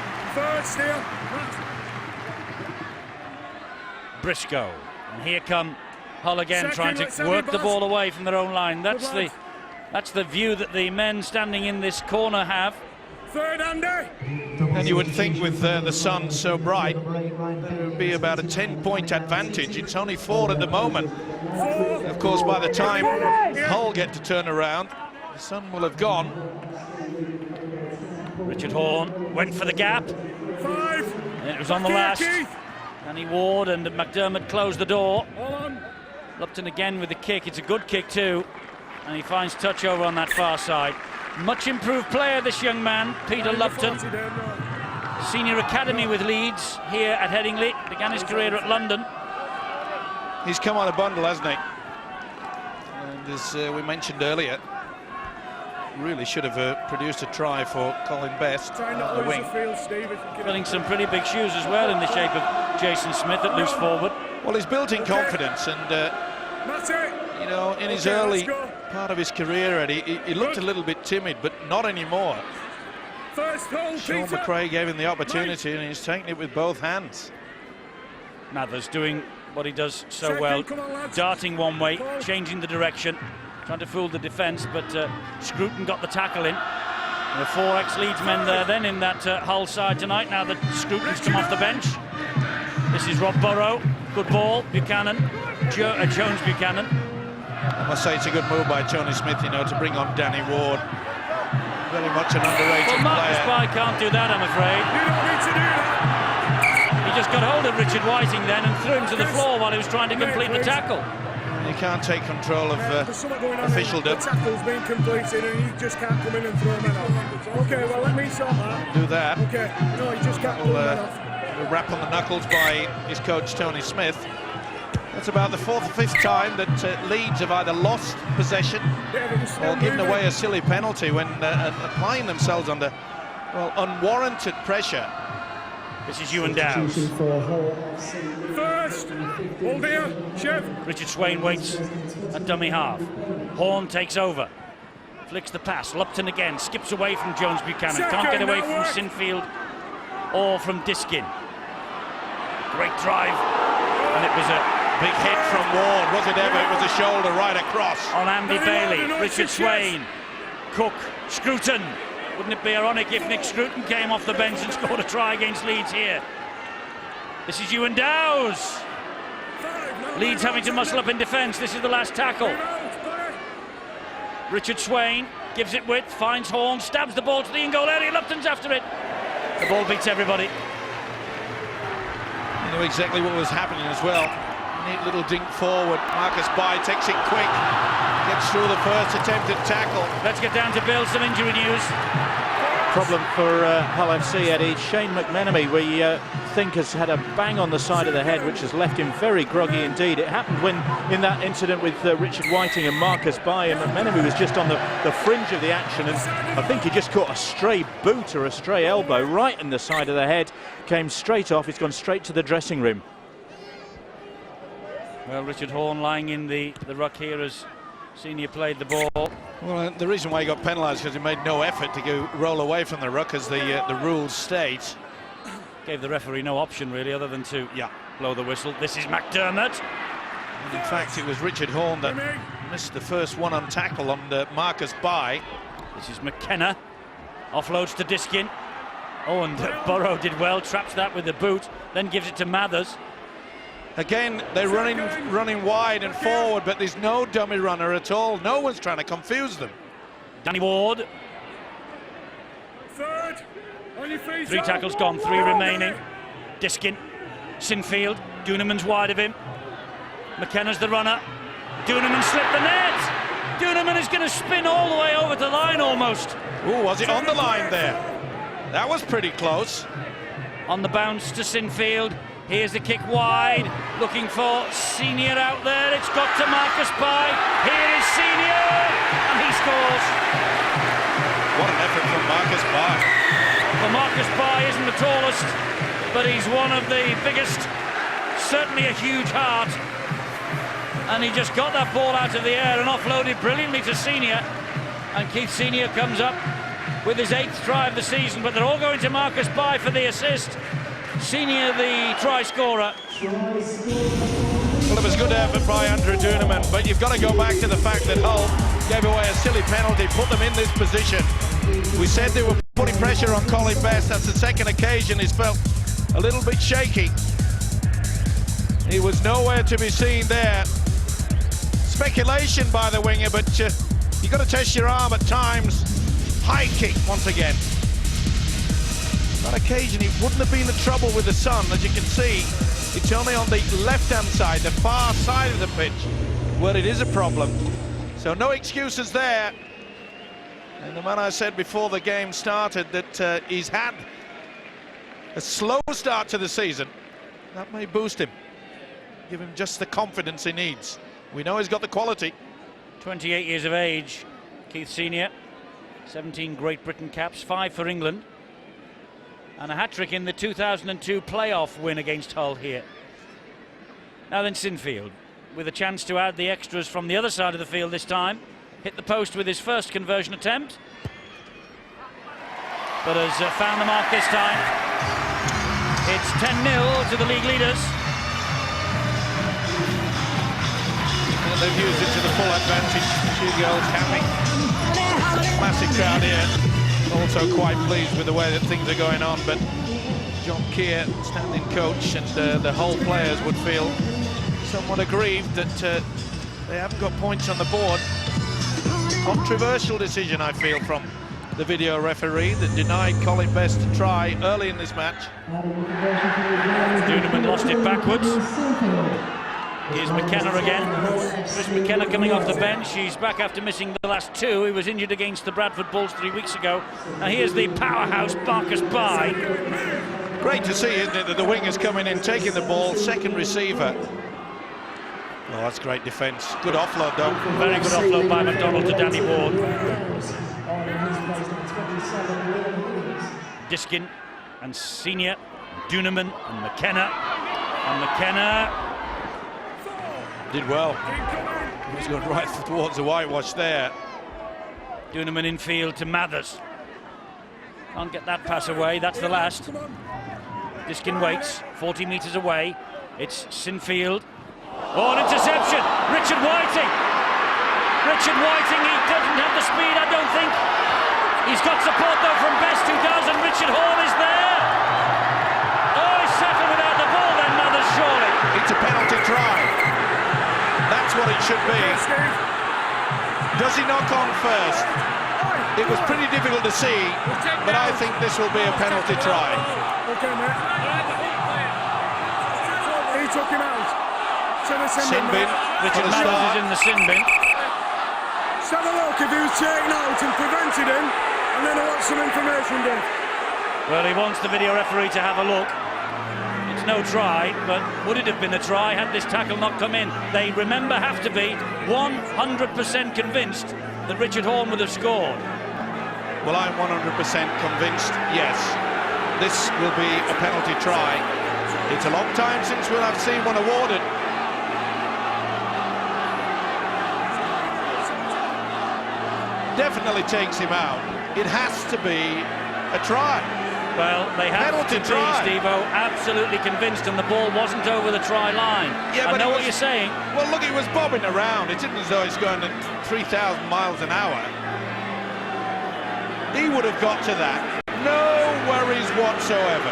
Briscoe. And here come Hull again, trying to work the ball away from their own line. That's the view that the men standing in this corner have. Third, Andy. And you would think with the sun so bright, there would be about a 10-point advantage. It's only 4 at the moment. Of course, by the time Hull get to turn around, the sun will have gone. Richard Horn went for the gap. 5. And it was on the last. Danny Ward and McDermott closed the door. Lupton again with the kick. It's a good kick too. And he finds touch over on that far side. Much improved player, this young man, Peter Lupton. Senior academy with Leeds here at Headingley. Began his career at London. He's come on a bundle, hasn't he? And as we mentioned earlier, really should have produced a try for Colin Best on the wing. Filling some pretty big shoes as well in the shape of Jason Smith at loose forward. Well, he's built in confidence, and you know, in his early part of his career, Eddie, he looked a little bit timid, but not anymore. Sean McRae gave him the opportunity, and he's taken it with both hands. Mathers doing what he does so well, darting one way, changing the direction, trying to fool the defence, but Scruton got the tackle in. There are 4 ex-Leeds men there then in that Hull side tonight, now that Scruton's come off the bench. This is Rob Burrow, good ball, Buchanan, Jones Buchanan. I must say it's a good move by Tony Smith, you know, to bring on Danny Ward. Very much an underrated Well, Marcus player. Bai can't do that, I'm afraid. You don't need to do that. He just got hold of Richard Whiting then and threw him to the floor while he was trying to complete the tackle. You can't take control of There's something going on officialdom. The tackle's been completed and he just can't come in and throw men off. Okay, well, let me sort that. Do that. Okay, no, he just can't pull men off. A rap on the knuckles by his coach Tony Smith. That's about the 4th or 5th time that Leeds have either lost possession or given away a silly penalty when applying themselves under, well, unwarranted pressure. This is Ewan Dowes. First, hold here, Chev. Richard Swain waits at dummy half. Horn takes over. Flicks the pass. Lupton again. Skips away from Jones Buchanan. Can't get away from Sinfield or from Diskin. Great drive. And it was a Big hit from Ward. Was it ever? It was a shoulder right across. on Andy Bailey. Richard Swain. Cook. Scruton. Wouldn't it be ironic if Nick Scruton came off the bench and scored a try against Leeds here? This is Ewan Dowes. Leeds having to muscle up in defence. This is the last tackle. Richard Swain gives it width, finds Horn, stabs the ball to the in-goal area. Lupton's after it. The ball beats everybody. You know exactly what was happening as well. Neat little dink forward. Marcus Bai takes it quick. Gets through the first attempted tackle. Let's get down to Bill, some injury news. Problem for Hull FC, Eddie. Shane McMenemy, we think has had a bang on the side of the head, which has left him very groggy indeed. It happened when in that incident with Richard Whiting and Marcus Bai, and McMenemy was just on the fringe of the action, and I think he just caught a stray boot or a stray elbow right in the side of the head. Came straight off. He's gone straight to the dressing room. Well, Richard Horn lying in the ruck here as Senior played the ball. Well, the reason why he got penalised because he made no effort to roll away from the ruck, as the rules state. Gave the referee no option really other than to blow the whistle. This is McDermott. And in fact, it was Richard Horn that missed the first one on tackle on Marcus Bai. This is McKenna. Offloads to Diskin. Oh, and Burrow did well, traps that with the boot, then gives it to Mathers. Again, they're running wide and forward, but there's no dummy runner at all. No one's trying to confuse them. Danny Ward. Third. On your feet. 3 tackles gone, 3 remaining. Diskin. Sinfield. Duneman's wide of him. McKenna's the runner. Duneman slipped the net. Duneman is going to spin all the way over to the line almost. Ooh, was it on the line there? That was pretty close. On the bounce to Sinfield. Here's the kick wide, looking for Senior out there. It's got to Marcus Bai. Here is Senior, and he scores. What an effort from Marcus Bai. Well, Marcus Bai isn't the tallest, but he's one of the biggest, certainly a huge heart. And he just got that ball out of the air and offloaded brilliantly to Senior. And Keith Senior comes up with his 8th try of the season, but they're all going to Marcus Bai for the assist. Senior, the try scorer. Well, it was good effort by Andrew Duneman, but you've got to go back to the fact that Hull gave away a silly penalty, put them in this position. We said they were putting pressure on Colin Best. That's the second occasion he's felt a little bit shaky. He was nowhere to be seen there. Speculation by the winger, but you've got to test your arm at times. High kick once again. On occasion, he wouldn't have been in trouble with the sun. As you can see, it's only on the left-hand side, the far side of the pitch, where it is a problem. So no excuses there. And the man I said before the game started that he's had a slow start to the season. That may boost him, give him just the confidence he needs. We know he's got the quality. 28 years of age, Keith Senior. 17 Great Britain caps, 5 for England. And a hat-trick in the 2002 playoff win against Hull here. Now then Sinfield, with a chance to add the extras from the other side of the field this time. Hit the post with his first conversion attempt, but has found the mark this time. It's 10-0 to the league leaders. And they've used it to the full advantage. 2 goals counting. Massive crowd here. also quite pleased with the way that things are going on, but John Keir, standing coach, and the whole players would feel somewhat aggrieved that they haven't got points on the board. Controversial decision, I feel, from the video referee that denied Colin Best a try early in this match. Duneman lost it backwards. Here's McKenna again. Chris McKenna coming off the bench. He's back after missing the last two. He was injured against the Bradford Bulls 3 weeks ago. Now here's the powerhouse Marcus Bai. Great to see, isn't it, that the winger's coming in, taking the ball, second receiver. Oh, that's great defence. Good offload, though. Very good offload by McDonald to Danny Ward. Diskin and Senior, Duneman and McKenna. And McKenna did well. He's going right towards the whitewash there. Duneman infield to Mathers. Can't get that pass away, that's the last. Diskin waits, 40 metres away. It's Sinfield. Oh, an interception! Richard Whiting! Richard Whiting, he doesn't have the speed, I don't think. He's got support though from Best, who does, and Richard Horn is there. Oh, he's settled without the ball then, Mathers, surely. It's a penalty try. That's what it should be. Does he knock on first? It was pretty difficult to see, but I think this will be a penalty try. Okay, mate. He took him out. Sin bin. Richard Mathers is in the sin bin. Let's have a look if he was taken out and prevented him, and then I want some information, Dave. Well, he wants the video referee to have a look. It's no try, but would it have been a try had this tackle not come in? They, remember, have to be 100% convinced that Richard Horn would have scored. Well, I'm 100% convinced, yes. This will be a penalty try. It's a long time since we'll have seen one awarded. Definitely takes him out. It has to be a try. Well, they have penalty to be, try. Steve-O, absolutely convinced, and the ball wasn't over the try line. Yeah, I know what you're saying. Well, look, he was bobbing around. It isn't as though he's going at 3,000 miles an hour. He would have got to that. No worries whatsoever.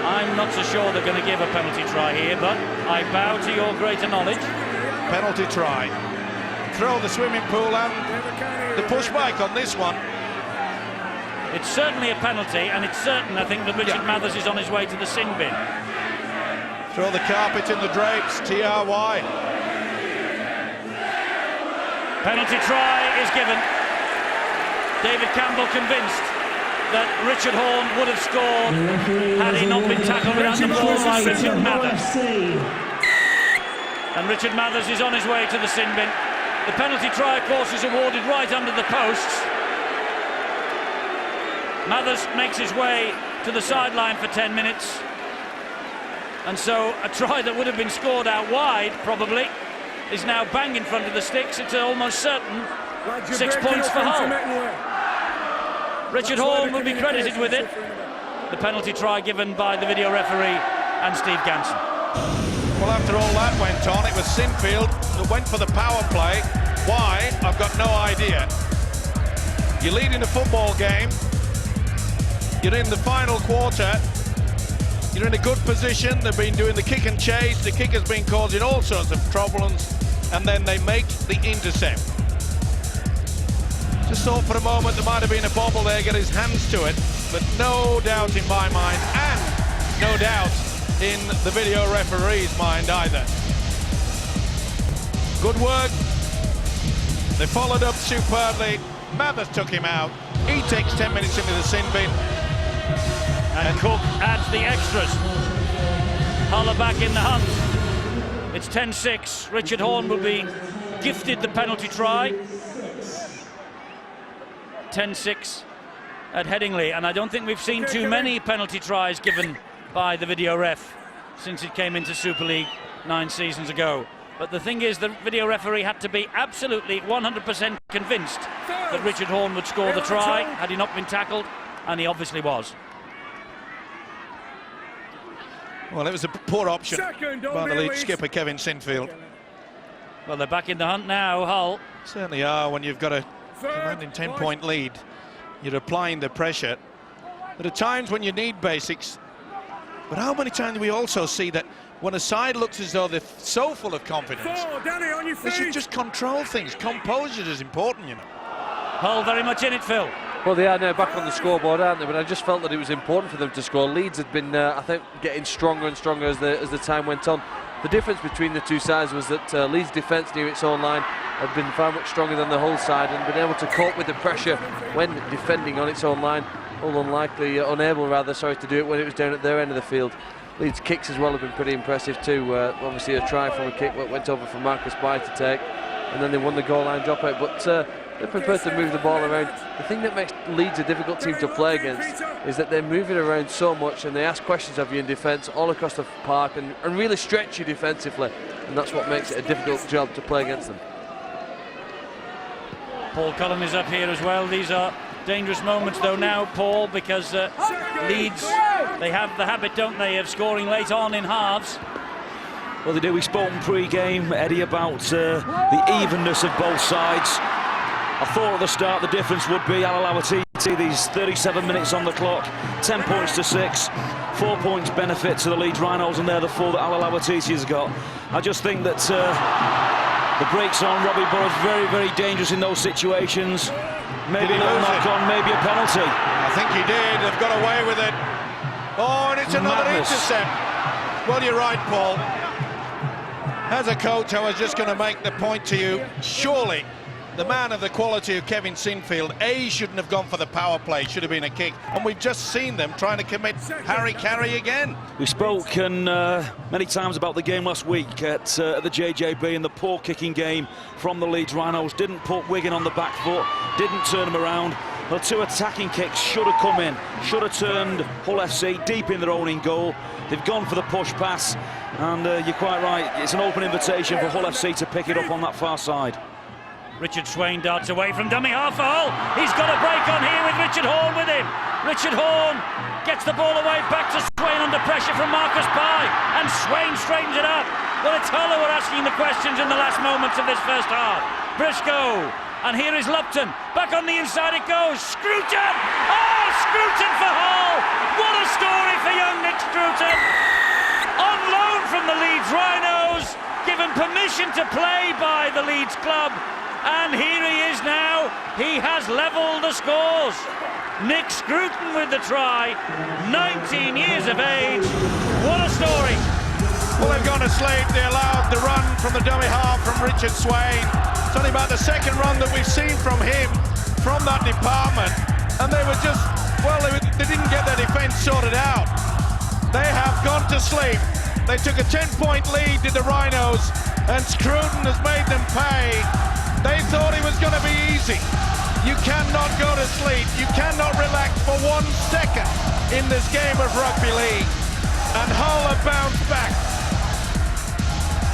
I'm not so sure they're going to give a penalty try here, but I bow to your greater knowledge. Penalty try. Throw the swimming pool and the push bike on this one. It's certainly a penalty, and it's certain, I think, that Richard Mathers is on his way to the sin bin. Throw the carpet in the drapes, TRY. Penalty try is given. David Campbell convinced that Richard Horn would have scored had he not been tackled around the ball by Richard Mathers. And Richard Mathers is on his way to the sin bin. The penalty try, of course, is awarded right under the posts. Mathers makes his way to the sideline for 10 minutes. And so a try that would have been scored out wide, probably, is now bang in front of the sticks. It's almost certain 6 points for Hull. Richard Horn will be credited with it. The penalty try given by the video referee and Steve Ganson. Well, after all that went on, it was Sinfield that went for the power play. Why? I've got no idea. You're leading a football game. You're in the final quarter. You're in a good position. They've been doing the kick and chase. The kick has been causing all sorts of problems. And then they make the intercept. Just thought for a moment there might have been a bobble there, get his hands to it. But no doubt in my mind, and no doubt in the video referee's mind either. Good work. They followed up superbly. Mathers took him out. He takes 10 minutes into the sin bin. And Cook adds the extras. Hull are back in the hunt. It's 10-6. Richard Horn will be gifted the penalty try. 10-6 at Headingley. And I don't think we've seen too many penalty tries given by the video ref since it came into Super League 9 seasons ago. But the thing is, the video referee had to be absolutely 100% convinced that Richard Horn would score the try had he not been tackled, and he obviously was. Well, it was a poor option by the Leeds skipper, Kevin Sinfield. Well, they're back in the hunt now, Hull. Certainly are when you've got a commanding 10-point lead. You're applying the pressure. There are times when you need basics, but how many times do we also see that when a side looks as though they're so full of confidence, Danny, on your they should feet. just control things. Composure is important, you know. Hull very much in it, Phil. Well, they are now back on the scoreboard, aren't they? But I just felt that it was important for them to score. Leeds had been, I think, getting stronger and stronger as the time went on. The difference between the two sides was that Leeds' defence near its own line had been far much stronger than the Hull side and been able to cope with the pressure when defending on its own line. Unable to do it when it was down at their end of the field. Leeds' kicks as well have been pretty impressive too. Obviously a try from a kick that went over for Marcus Bai to take, and then they won the goal line dropout. But they're prepared to move the ball around. The thing that makes Leeds a difficult team to play against is that they're moving around so much and they ask questions of you in defence all across the park and really stretch you defensively, and that's what makes it a difficult job to play against them. Paul Cullen is up here as well. These are dangerous moments though now, Paul, because Leeds, they have the habit, don't they, of scoring late on in halves. Well, they do. We spoke in pre-game, Eddie, about the evenness of both sides. I thought at the start the difference would be Al Alawati, these 37 minutes on the clock, 10 points to 6, 4 points benefit to the Leeds Rhinos, and they're the 4 that Al Alawati has got. I just think that the brakes on Robbie Burrows very, very dangerous in those situations. Maybe a little knock-on, maybe a penalty. I think he did. They've got away with it. Oh, and it's another intercept. Well, you're right, Paul. As a coach, I was just going to make the point to you. Surely, the man of the quality of Kevin Sinfield, A, shouldn't have gone for the power play, should have been a kick. And we've just seen them trying to commit Harry again. We spoke many times about the game last week at the JJB and the poor kicking game from the Leeds Rhinos. Didn't put Wigan on the back foot, didn't turn them around. The 2 attacking kicks should have come in, should have turned Hull FC deep in their own in goal. They've gone for the push pass, and you're quite right, it's an open invitation for Hull FC to pick it up on that far side. Richard Swain darts away from dummy half for Hull. He's got a break on here with Richard Horn with him. Richard Horn gets the ball away back to Swain under pressure from Marcus Bai, and Swain straightens it up. Well, it's Hull who are asking the questions in the last moments of this first half. Briscoe, and here is Lupton. Back on the inside it goes. Scruton! Oh, Scruton for Hull! What a story for young Nick Scruton. On loan from the Leeds Rhinos, given permission to play by the Leeds club. And here he is now. He has levelled the scores. Nick Scruton with the try. 19 years of age. What a story. Well, they've gone to sleep. They allowed the run from the dummy half from Richard Swain. It's only about the second run that we've seen from him, from that department. And they were just, well, they didn't get their defence sorted out. They have gone to sleep. They took a 10-point lead to the Rhinos, and Scruton has made them pay. They thought it was going to be easy. You cannot go to sleep. You cannot relax for 1 second in this game of rugby league. And Hull have bounced back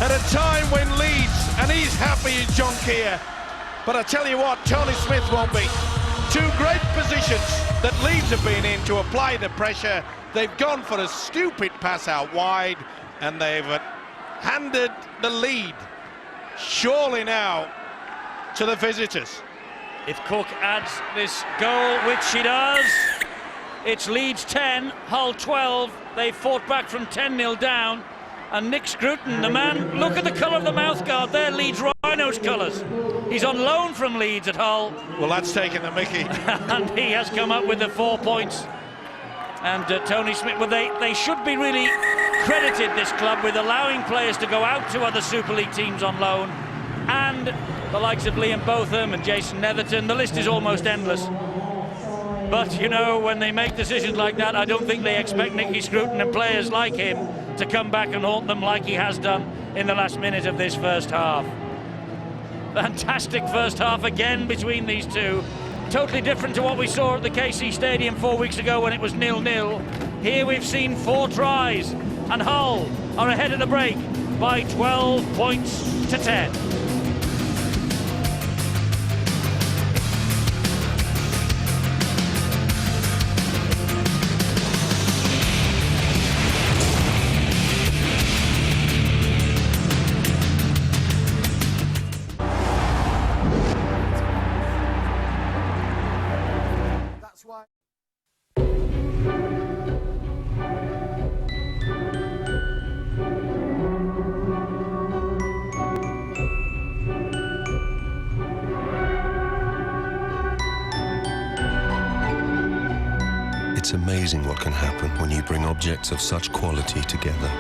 at a time when Leeds, and he's happy as John Keir. But I tell you what, Tony Smith won't be. 2 great positions that Leeds have been in to apply the pressure. They've gone for a stupid pass out wide, and they've handed the lead, surely now, to the visitors. If Cook adds this goal, which he does, it's Leeds 10, Hull 12. They fought back from 10-0 down. And Nick Scruton, the man, look at the colour of the mouthguard there, Leeds Rhinos colours. He's on loan from Leeds at Hull. Well, that's taking the mickey. And he has come up with the 4 points. And Tony Smith, well, they should be really credited, this club, with allowing players to go out to other Super League teams on loan. And the likes of Liam Botham and Jason Netherton, the list is almost endless. But, you know, when they make decisions like that, I don't think they expect Nicky Scruton and players like him to come back and haunt them like he has done in the last minute of this first half. Fantastic first half again between these two. Totally different to what we saw at the KC Stadium 4 weeks ago when it was 0-0. Here we've seen 4 tries, and Hull are ahead at the break by 12 points to 10. It's amazing what can happen when you bring objects of such quality together.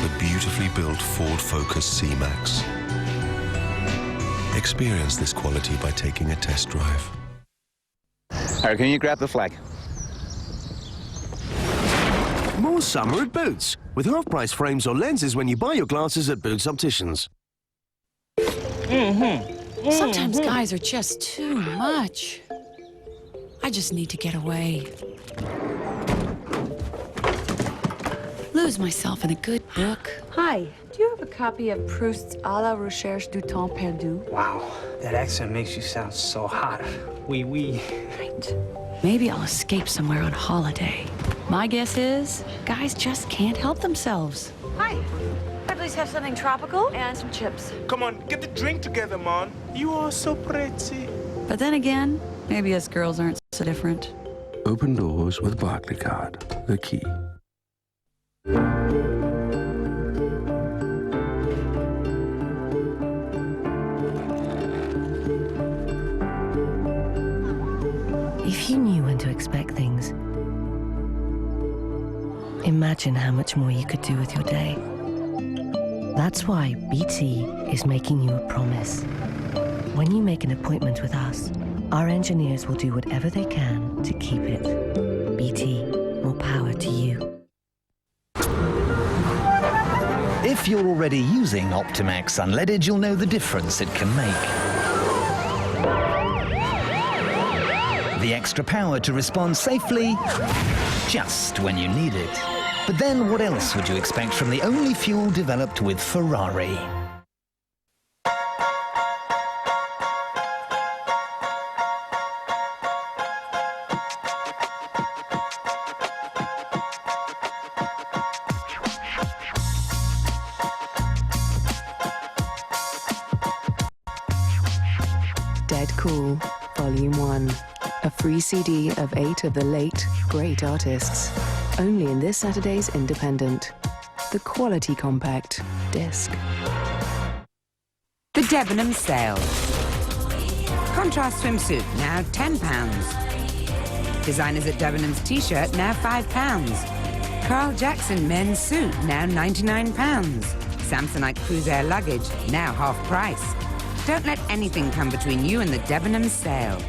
The beautifully built Ford Focus C-Max. Experience this quality by taking a test drive. Harry, can you grab the flag? More summer at Boots, with half-price frames or lenses when you buy your glasses at Boots Opticians. Sometimes guys are just too much. I just need to get away. Lose myself in a good book. Hi, do you have a copy of Proust's À la recherche du temps perdu? Wow, that accent makes you sound so hot. Oui, oui. Right. Maybe I'll escape somewhere on holiday. My guess is, guys just can't help themselves. Hi. I'd please have something tropical and some chips. Come on, get the drink together, man. You are so pretty. But then again, maybe us girls aren't so different. Open doors with Barclaycard, the key. If you knew when to expect things, imagine how much more you could do with your day. That's why BT is making you a promise. When you make an appointment with us, our engineers will do whatever they can to keep it. BT, more power to you. If you're already using Optimax Unleaded, you'll know the difference it can make. The extra power to respond safely just when you need it. But then what else would you expect from the only fuel developed with Ferrari? Dead Cool, Volume 1. A free CD of 8 of the late, great artists. Only in this Saturday's Independent. The Quality Compact Disc. The Debenhams sale. Contrast swimsuit, now £10. Designers at Debenhams t-shirt, now £5. Carl Jackson men's suit, now £99. Samsonite Cruiser luggage, now half price. Don't let anything come between you and the Debenhams sale.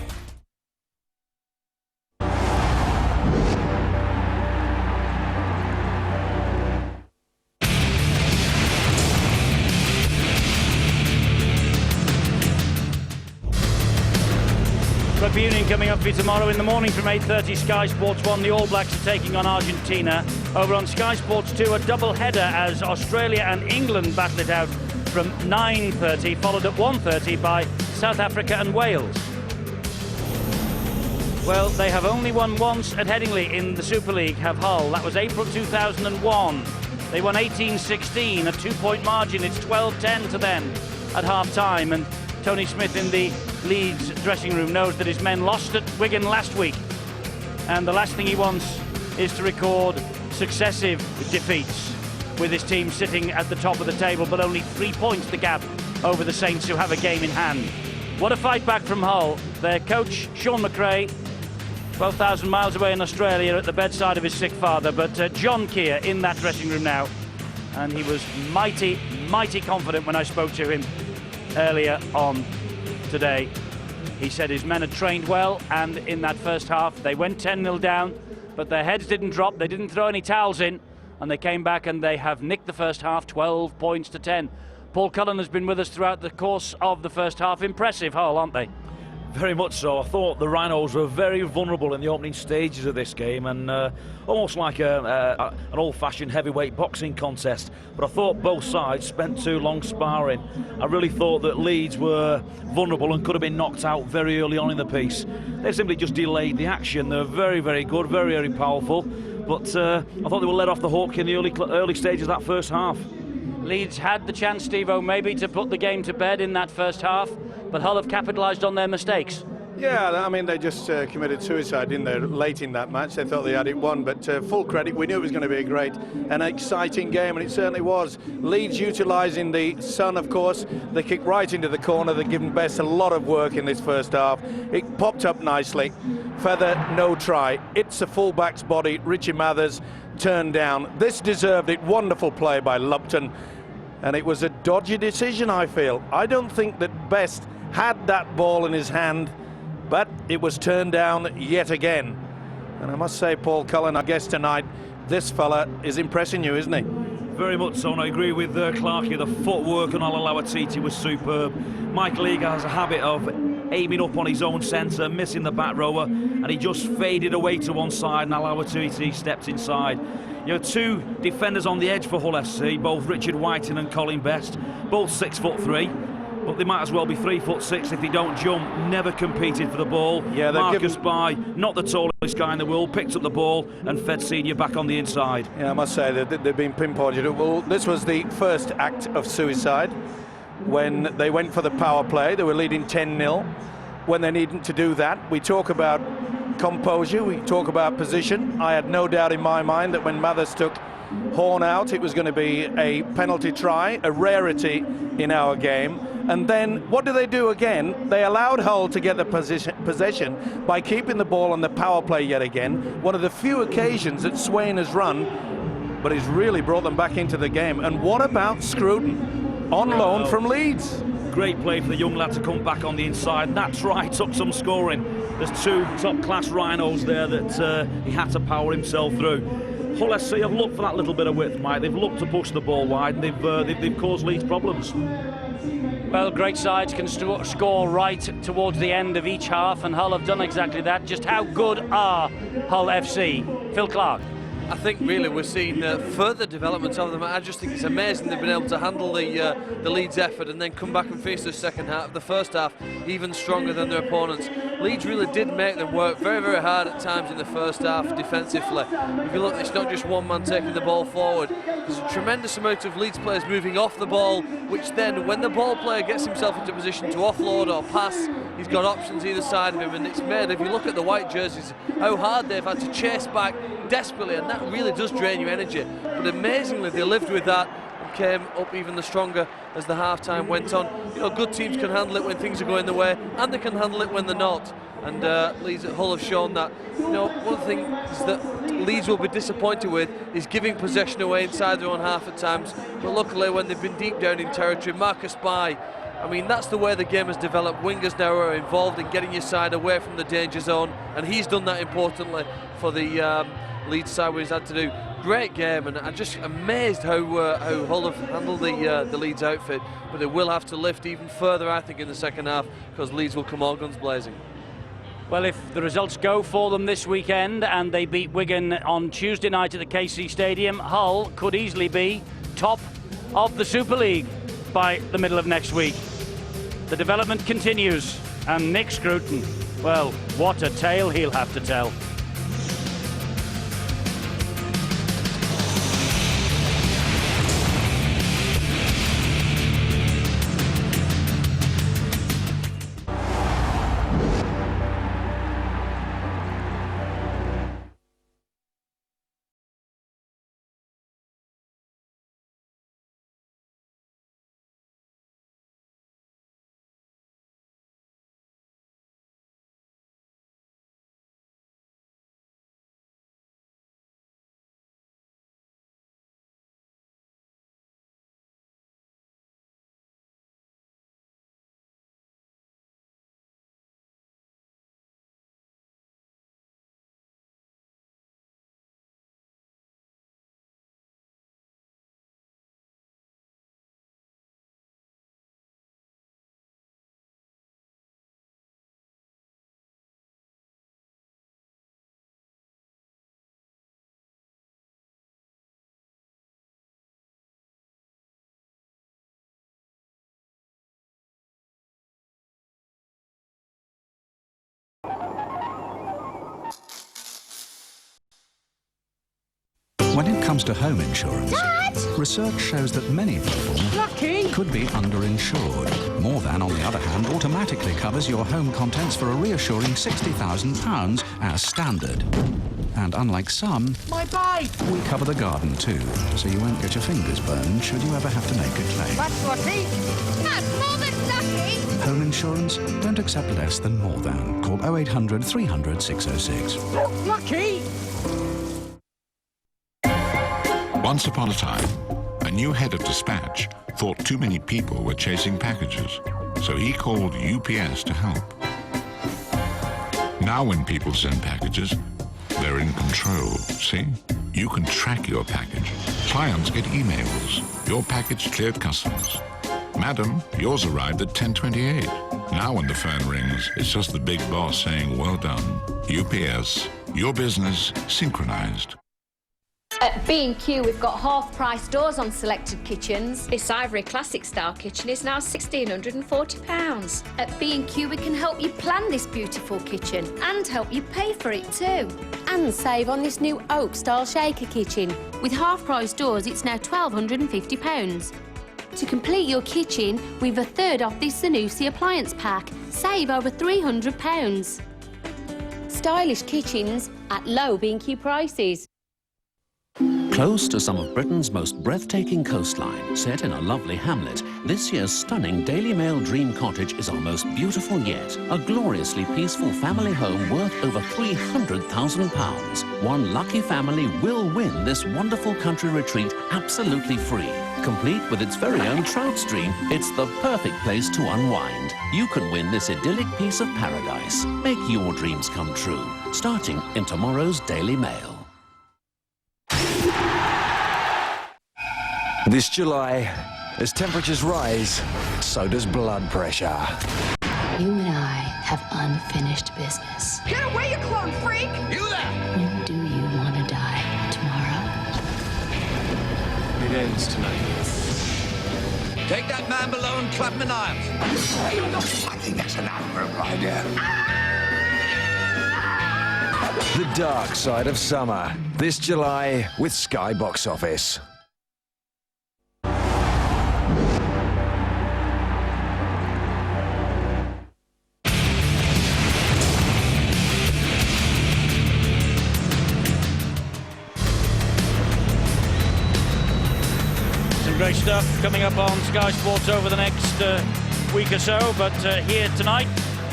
Rugby Union coming up for you tomorrow in the morning from 8:30. Sky Sports 1, the All Blacks are taking on Argentina. Over on Sky Sports 2, a double header as Australia and England battle it out from 9:30, followed at 1:30 by South Africa and Wales. Well, they have only won once at Headingley in the Super League, have Hull. That was April 2001. They won 18-16, a 2-point margin. It's 12-10 to them at half-time. And Tony Smith in the Leeds dressing room knows that his men lost at Wigan last week. And the last thing he wants is to record successive defeats with his team sitting at the top of the table, but only 3 points the gap over the Saints, who have a game in hand. What a fight back from Hull. Their coach, Sean McRae, 12,000 miles away in Australia at the bedside of his sick father, but John Keir in that dressing room now, and he was mighty confident when I spoke to him earlier on today. He said his men had trained well, and in that first half they went 10-0 down, but their heads didn't drop, they didn't throw any towels in, and they came back and they have nicked the first half 12 points to 10. Paul Cullen has been with us throughout the course of the first half. Impressive, Hull, aren't they? Very much so. I thought the Rhinos were very vulnerable in the opening stages of this game, and almost like an old-fashioned heavyweight boxing contest. But I thought both sides spent too long sparring. I really thought that Leeds were vulnerable and could have been knocked out very early on in the piece. They simply just delayed the action. They're very, very good, very, very powerful. But I thought they were let off the hook in the early stages of that first half. Leeds had the chance, Steve-O, maybe to put the game to bed in that first half, but Hull have capitalised on their mistakes. Yeah, I mean, they just committed suicide, didn't they, late in that match. They thought they had it won, but full credit, we knew it was going to be a great and exciting game, and it certainly was. Leeds utilising the sun, of course. They kicked right into the corner. They've given Best a lot of work in this first half. It popped up nicely. Feather, no try. It's a full-back's body. Richie Mathers turned down. This deserved it. Wonderful play by Lupton. And it was a dodgy decision, I feel. I don't think that Best had that ball in his hand, but it was turned down yet again. And I must say, Paul Cullen, I guess tonight, this fella is impressing you, isn't he? Very much so, and I agree with Clark here. The footwork on Alawatiti was superb. Michael Eager has a habit of aiming up on his own centre, missing the back rower, and he just faded away to one side, and Alawatiti stepped inside. You know, two defenders on the edge for Hull FC, both Richard Whiting and Colin Best, both 6'3", but they might as well be 3'6" if they don't jump. Never competed for the ball. Yeah, Marcus By, not the tallest guy in the world, picked up the ball and fed Senior back on the inside. Yeah, I must say that they've been pinpointed. Well, this was the first act of suicide when they went for the power play. They were leading 10-0 when they needed to do that. We talk about composure, we talk about position. I had no doubt in my mind that when Mathers took Horn out, it was going to be a penalty try, a rarity in our game. And then what do they do again? They allowed Hull to get the possession by keeping the ball on the power play yet again. One of the few occasions that Swain has run, but he's really brought them back into the game. And what about Scruton on loan from Leeds? Great play for the young lad to come back on the inside. That try took some scoring. There's two top-class Rhinos there that he had to power himself through. Hull SC have looked for that little bit of width, Mike. They've looked to push the ball wide, and they've caused Leeds problems. Well, great sides can score right towards the end of each half, and Hull have done exactly that. Just how good are Hull FC? Phil Clark. I think really we're seeing further development of them. I just think it's amazing they've been able to handle the Leeds effort and then come back and face the second half, the first half, even stronger than their opponents. Leeds really did make them work very, very hard at times in the first half defensively. If you look, it's not just one man taking the ball forward. There's a tremendous amount of Leeds players moving off the ball, which then, when the ball player gets himself into position to offload or pass, he's got options either side of him, and it's made, if you look at the white jerseys, how hard they've had to chase back desperately, and that really does drain your energy. But amazingly, they lived with that and came up even the stronger as the half-time went on. You know, good teams can handle it when things are going their way, and they can handle it when they're not. And Leeds at Hull have shown that. You know, one of the things that Leeds will be disappointed with is giving possession away inside their own half at times. But luckily, when they've been deep down in territory, Marcus By, I mean, that's the way the game has developed. Wingers now are involved in getting your side away from the danger zone, and he's done that importantly for the Leeds side, what he's had to do. Great game, and I'm just amazed how Hull have handled the Leeds outfit, but they will have to lift even further, I think, in the second half, because Leeds will come all guns blazing. Well, if the results go for them this weekend and they beat Wigan on Tuesday night at the KC Stadium, Hull could easily be top of the Super League by the middle of next week. The development continues, and Nick Scruton, well, what a tale he'll have to tell. When it comes to home insurance, Dad! research shows that many people Lucky, could be underinsured. More Than, on the other hand, automatically covers your home contents for a reassuring £60,000 as standard. And unlike some, My bike! we cover the garden too, so you won't get your fingers burned should you ever have to make a claim. That's lucky! That's more than lucky! Home insurance? Don't accept less than More Than. Call 0800 300 606. Lucky! Once upon a time, a new head of dispatch thought too many people were chasing packages, so he called UPS to help. Now when people send packages, they're in control, see? You can track your package. Clients get emails. Your package cleared customs. Madam, yours arrived at 10:28. Now when the phone rings, it's just the big boss saying, well done. UPS, your business synchronized. At B&Q, we've got half-price doors on selected kitchens. This Ivory Classic style kitchen is now £1,640. At B&Q, we can help you plan this beautiful kitchen and help you pay for it too. And save on this new oak style shaker kitchen. With half-price doors, it's now £1,250. To complete your kitchen, we've a third off this Zanussi appliance pack. Save over £300. Stylish kitchens at low B&Q prices. Close to some of Britain's most breathtaking coastline, set in a lovely hamlet, this year's stunning Daily Mail Dream Cottage is our most beautiful yet. A gloriously peaceful family home worth over £300,000. One lucky family will win this wonderful country retreat absolutely free. Complete with its very own trout stream, it's the perfect place to unwind. You can win this idyllic piece of paradise. Make your dreams come true, starting in tomorrow's Daily Mail. This July, as temperatures rise, so does blood pressure. You and I have unfinished business. Get away, you clone freak! You there! When do you want to die? Tomorrow? It ends tonight. Take that man below and clap him in irons. I think that's an admirable idea. The Dark Side of Summer, this July with Sky Box Office. Great stuff coming up on Sky Sports over the next week or so, but here tonight,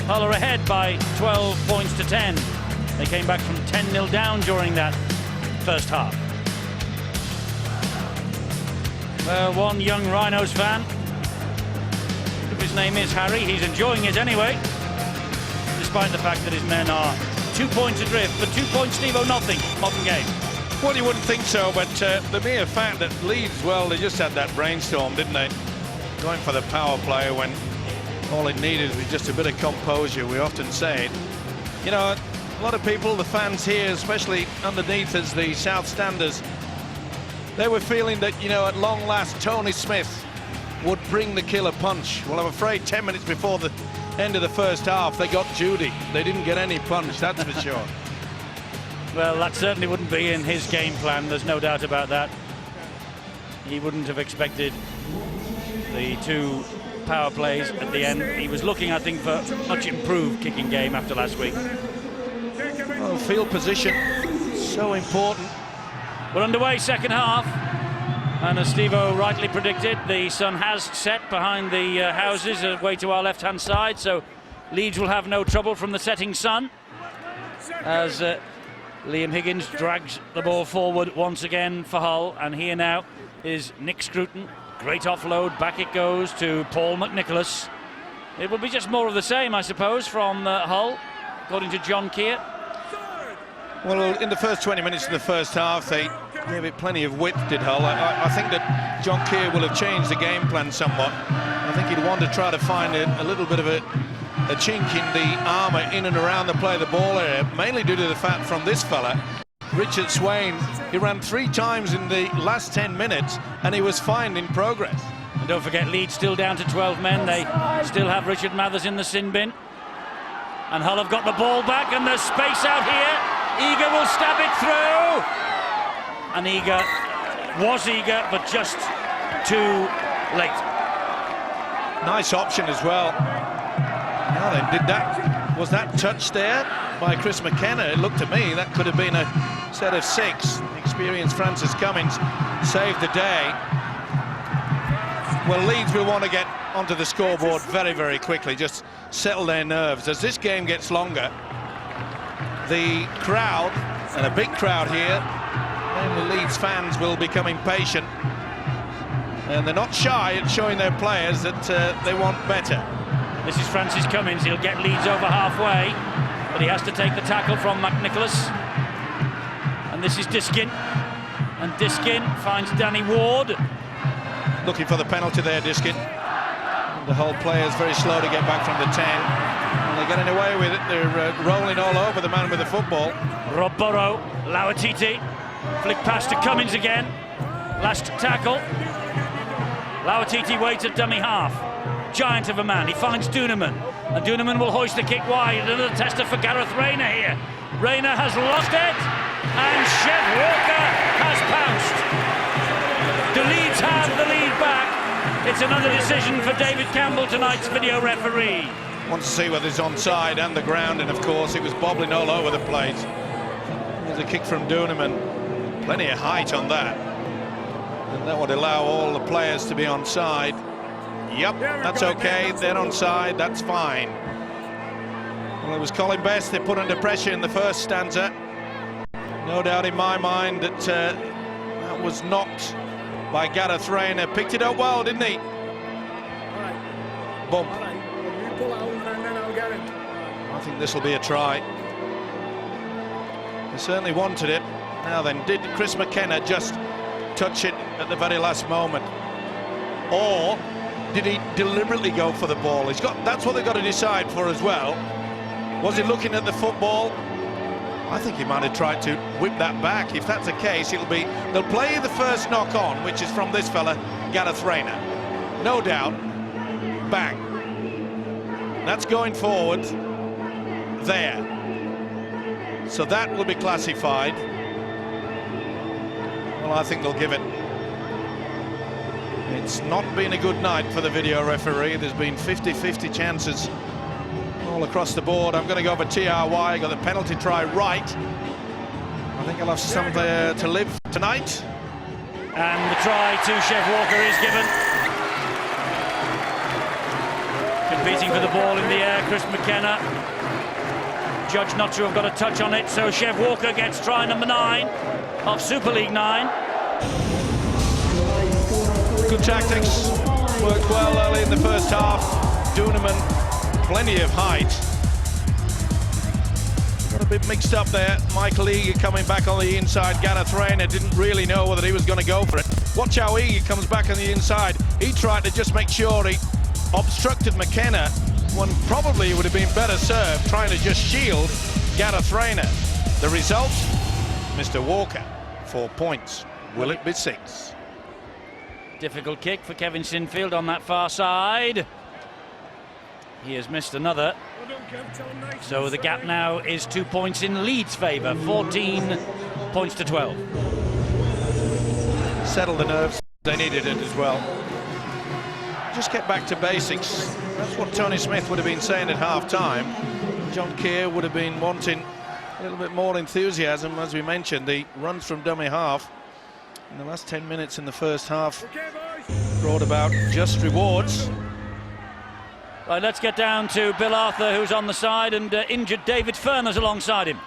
Hull are ahead by 12 points to 10. They came back from 10-0 down during that first half. Well, one young Rhinos fan, if his name is Harry, he's enjoying it anyway, despite the fact that his men are 2 points adrift. For 2 points, Steve-O, nothing. Modern game. Well, you wouldn't think so, but the mere fact that Leeds, well, they just had that brainstorm, didn't they? Going for the power play when all it needed was just a bit of composure, we often say it. You know, a lot of people, the fans here, especially underneath as the South Standers, they were feeling that, you know, at long last, Tony Smith would bring the killer punch. Well, I'm afraid 10 minutes before the end of the first half, they got Judy. They didn't get any punch, that's for sure. Well, that certainly wouldn't be in his game plan, there's no doubt about that. He wouldn't have expected the two power plays at the end. He was looking, I think, for a much improved kicking game after last week. Well, field position, so important. We're underway, second half. And as Steve-O rightly predicted, the sun has set behind the houses away to our left-hand side, so Leeds will have no trouble from the setting sun. As Liam Higgins drags the ball forward once again for Hull, and here now is Nick Scruton. Great offload, back it goes to Paul McNicholas. It will be just more of the same, I suppose, from Hull, according to John Keir. Well, in the first 20 minutes of the first half, they gave it plenty of width, did Hull. I think that John Keir will have changed the game plan somewhat. I think he'd want to try to find a little bit of a chink in the armour in and around the play of the ball area, mainly due to the fact from this fella, Richard Swain. He ran 3 times in the last 10 minutes and he was fine in progress. And don't forget, Leeds still down to 12 men. They still have Richard Mathers in the sin bin. And Hull have got the ball back, and there's space out here. Eager will stab it through. And Eager was eager, but just too late. Nice option as well. Now then, was that touch there by Chris McKenna? It looked to me that could have been a set of 6. Experienced Francis Cummins saved the day. Well, Leeds will want to get onto the scoreboard very, very quickly, just settle their nerves. As this game gets longer, the crowd, and a big crowd here, mainly Leeds fans, will become impatient. And they're not shy at showing their players that they want better. This is Francis Cummins. He'll get Leeds over halfway, but he has to take the tackle from McNicholas. And this is Diskin. And Diskin finds Danny Ward. Looking for the penalty there, Diskin. The whole player's very slow to get back from the 10. And they're getting away with it. They're rolling all over the man with the football. Rob Burrow, Lauatiti. Flick pass to Cummins again. Last tackle. Lauatiti waits at dummy half. Giant of a man. He finds Duneman. And Duneman will hoist the kick wide. Another tester for Gareth Rayner here. Rayner has lost it. And Chev Walker has pounced. Do Leeds have the lead back? It's another decision for David Campbell, tonight's video referee. Wants to see whether it's onside and the ground, and of course it was bobbling all over the place. There's a kick from Duneman. Plenty of height on that. And that would allow all the players to be onside. Yep, that's okay. They're onside, that's fine. Well, it was Colin Best they put under pressure in the first stanza. No doubt in my mind that that was knocked by Gareth Rayner. Picked it up well, didn't he? Bump. I think this will be a try. He certainly wanted it. Now then, did Chris McKenna just touch it at the very last moment? Or did he deliberately go for the ball? That's what they've got to decide for as well. Was he looking at the football? I think he might have tried to whip that back. If that's the case, they'll play the first knock on, which is from this fella, Gareth Rayner. No doubt. Bang. That's going forward there. So that will be classified. Well, I think they'll give it. It's not been a good night for the video referee. There's been 50-50 chances all across the board. I'm going to go for TRY. Got the penalty try right. I think I'll have something to live tonight. And the try to Chev Walker is given. Competing for the ball in the air, Chris McKenna. Judge not to have got a touch on it, so Chev Walker gets try number 9 of Super League 9. Good tactics. Worked well early in the first half. Duneman, plenty of height. Got a bit mixed up there. Michael Eager coming back on the inside. Gareth Rayner didn't really know whether he was going to go for it. Watch how Eager comes back on the inside. He tried to just make sure he obstructed McKenna, when probably would have been better served trying to just shield Gareth Rayner. The result, Mr. Walker, 4 points. Will it be 6? Difficult kick for Kevin Sinfield on that far side. He has missed another. So the gap now is 2 points in Leeds' favour, 14 points to 12. Settle the nerves. They needed it as well. Just get back to basics. That's what Tony Smith would have been saying at half-time. John Keir would have been wanting a little bit more enthusiasm. As we mentioned, the runs from dummy half in the last 10 minutes in the first half brought about just rewards. Right, let's get down to Bill Arthur, who's on the side, and injured David Furness alongside him.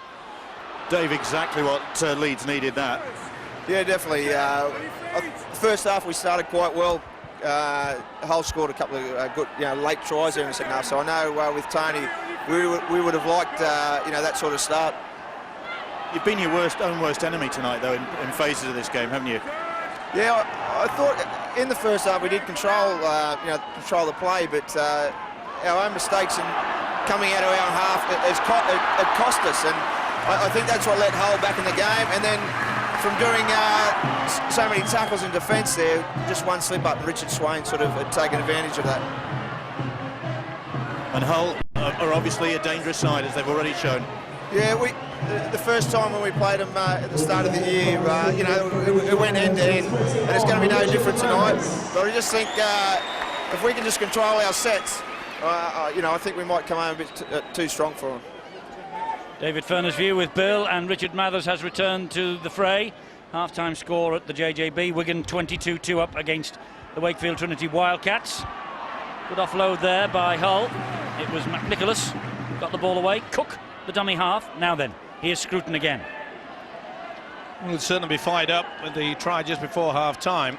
Dave, exactly what Leeds needed that. Yeah, definitely. First half we started quite well. Hull scored a couple of good, late tries there in the second half. So I know with Tony, we would have liked, that sort of start. You've been your own worst enemy tonight, though, in phases of this game, haven't you? Yeah, I thought in the first half we did control the play, but our own mistakes in coming out of our half it cost us, and I think that's what let Hull back in the game. And then from doing so many tackles in defence there, just one slip up, and Richard Swain sort of had taken advantage of that. And Hull are obviously a dangerous side, as they've already shown. Yeah, the first time when we played them at the start of the year, it went end to end, and it's going to be no different tonight. But I just think if we can just control our sets, you know, I think we might come home a bit too strong for them. David Furner's view with Bill, and Richard Mathers has returned to the fray. Half-time score at the JJB, Wigan 22-2 up against the Wakefield Trinity Wildcats. Good offload there by Hull. It was McNicholas, got the ball away. Cook, the dummy half. Now then, here's Scruton again. We'll certainly be fired up with the try just before half-time.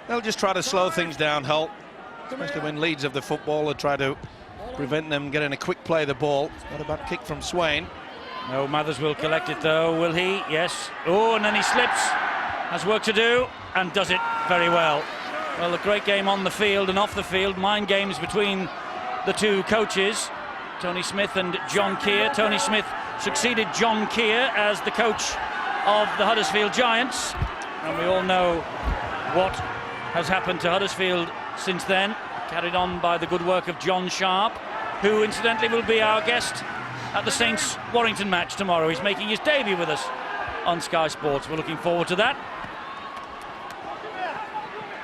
They'll just try to slow things down, Hull, especially when Leeds of the football try to prevent them getting a quick play of the ball. What about kick from Swain? No, Mathers will collect it though, will he? Yes. Oh, and then he slips. Has work to do and does it very well. Well, a great game on the field and off the field. Mind games between the two coaches, Tony Smith and John Keir. Tony Smith succeeded John Keir as the coach of the Huddersfield Giants, and we all know what has happened to Huddersfield since then, carried on by the good work of John Sharp, who incidentally will be our guest at the Saints Warrington match tomorrow. He's making his debut with us on Sky Sports. We're looking forward to that.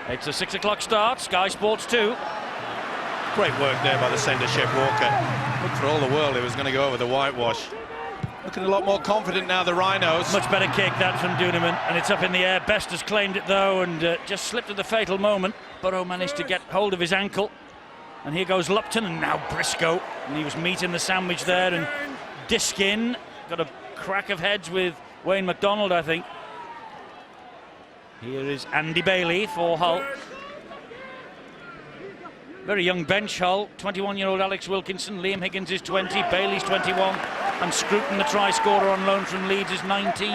It's a 6 o'clock start, Sky Sports 2. Great work there by the centre, Shep Walker. Looked for all the world he was going to go over the whitewash. Looking a lot more confident now, the Rhinos. Much better kick that from Duneman, and it's up in the air. Best has claimed it though, and just slipped at the fatal moment. Burrow managed to get hold of his ankle, and here goes Lupton, and now Briscoe, and he was meat in the sandwich there, and Diskin got a crack of heads with Wayne MacDonald, I think. Here is Andy Bailey for Hull. Very young bench, Hull. 21-year-old Alex Wilkinson, Liam Higgins is 20, Bailey's 21, and Scruton, the try scorer on loan from Leeds, is 19.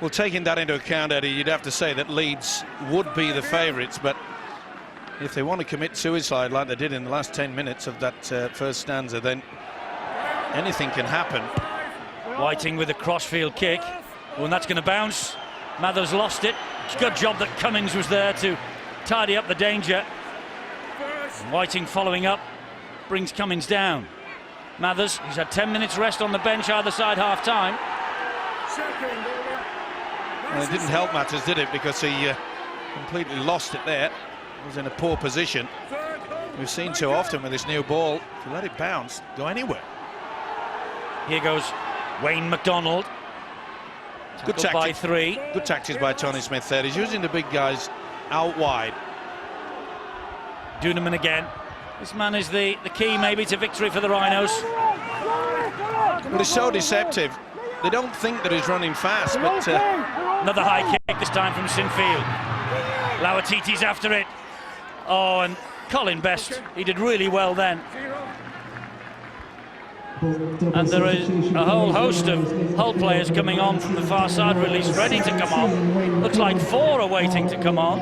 Well, taking that into account, Eddie, you'd have to say that Leeds would be the favourites, but if they want to commit suicide like they did in the last 10 minutes of that first stanza, then anything can happen. Whiting with a crossfield kick. Oh, and that's going to bounce. Mathers lost it. Good job that Cummings was there to tidy up the danger. And Whiting following up brings Cummings down. Mathers, he's had 10 minutes rest on the bench either side half-time. Well, it didn't help matters, did it? Because he completely lost it there. He was in a poor position. We've seen so often with this new ball, if you let it bounce, go anywhere. Here goes Wayne MacDonald. Good tactics by 3. Good tactics by Tony Smith there. He's using the big guys out wide. Duneman again. This man is the key maybe to victory for the Rhinos. Well, he's so deceptive. They don't think that he's running fast, but another high kick this time from Sinfield. Lauatiti's after it. Oh, and Colin Best, he did really well then. And there is a whole host of Hull players coming on from the far side, released, ready to come on. Looks like 4 are waiting to come on.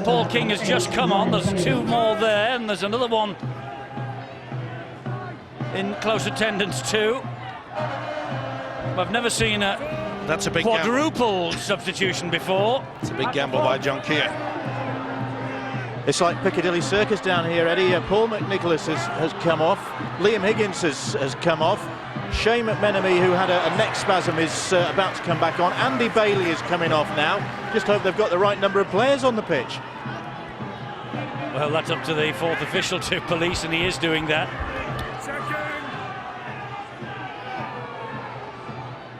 Paul King has just come on. There's 2 more there, and there's another one in close attendance too. I've never seen a quadruple substitution before. It's a big gamble by John Keir. It's like Piccadilly Circus down here, Eddie. Paul McNicholas has come off. Liam Higgins has come off. Shane McMenemy, who had a neck spasm, is about to come back on. Andy Bailey is coming off now. Just hope they've got the right number of players on the pitch. Well, that's up to the 4th official to police, and he is doing that.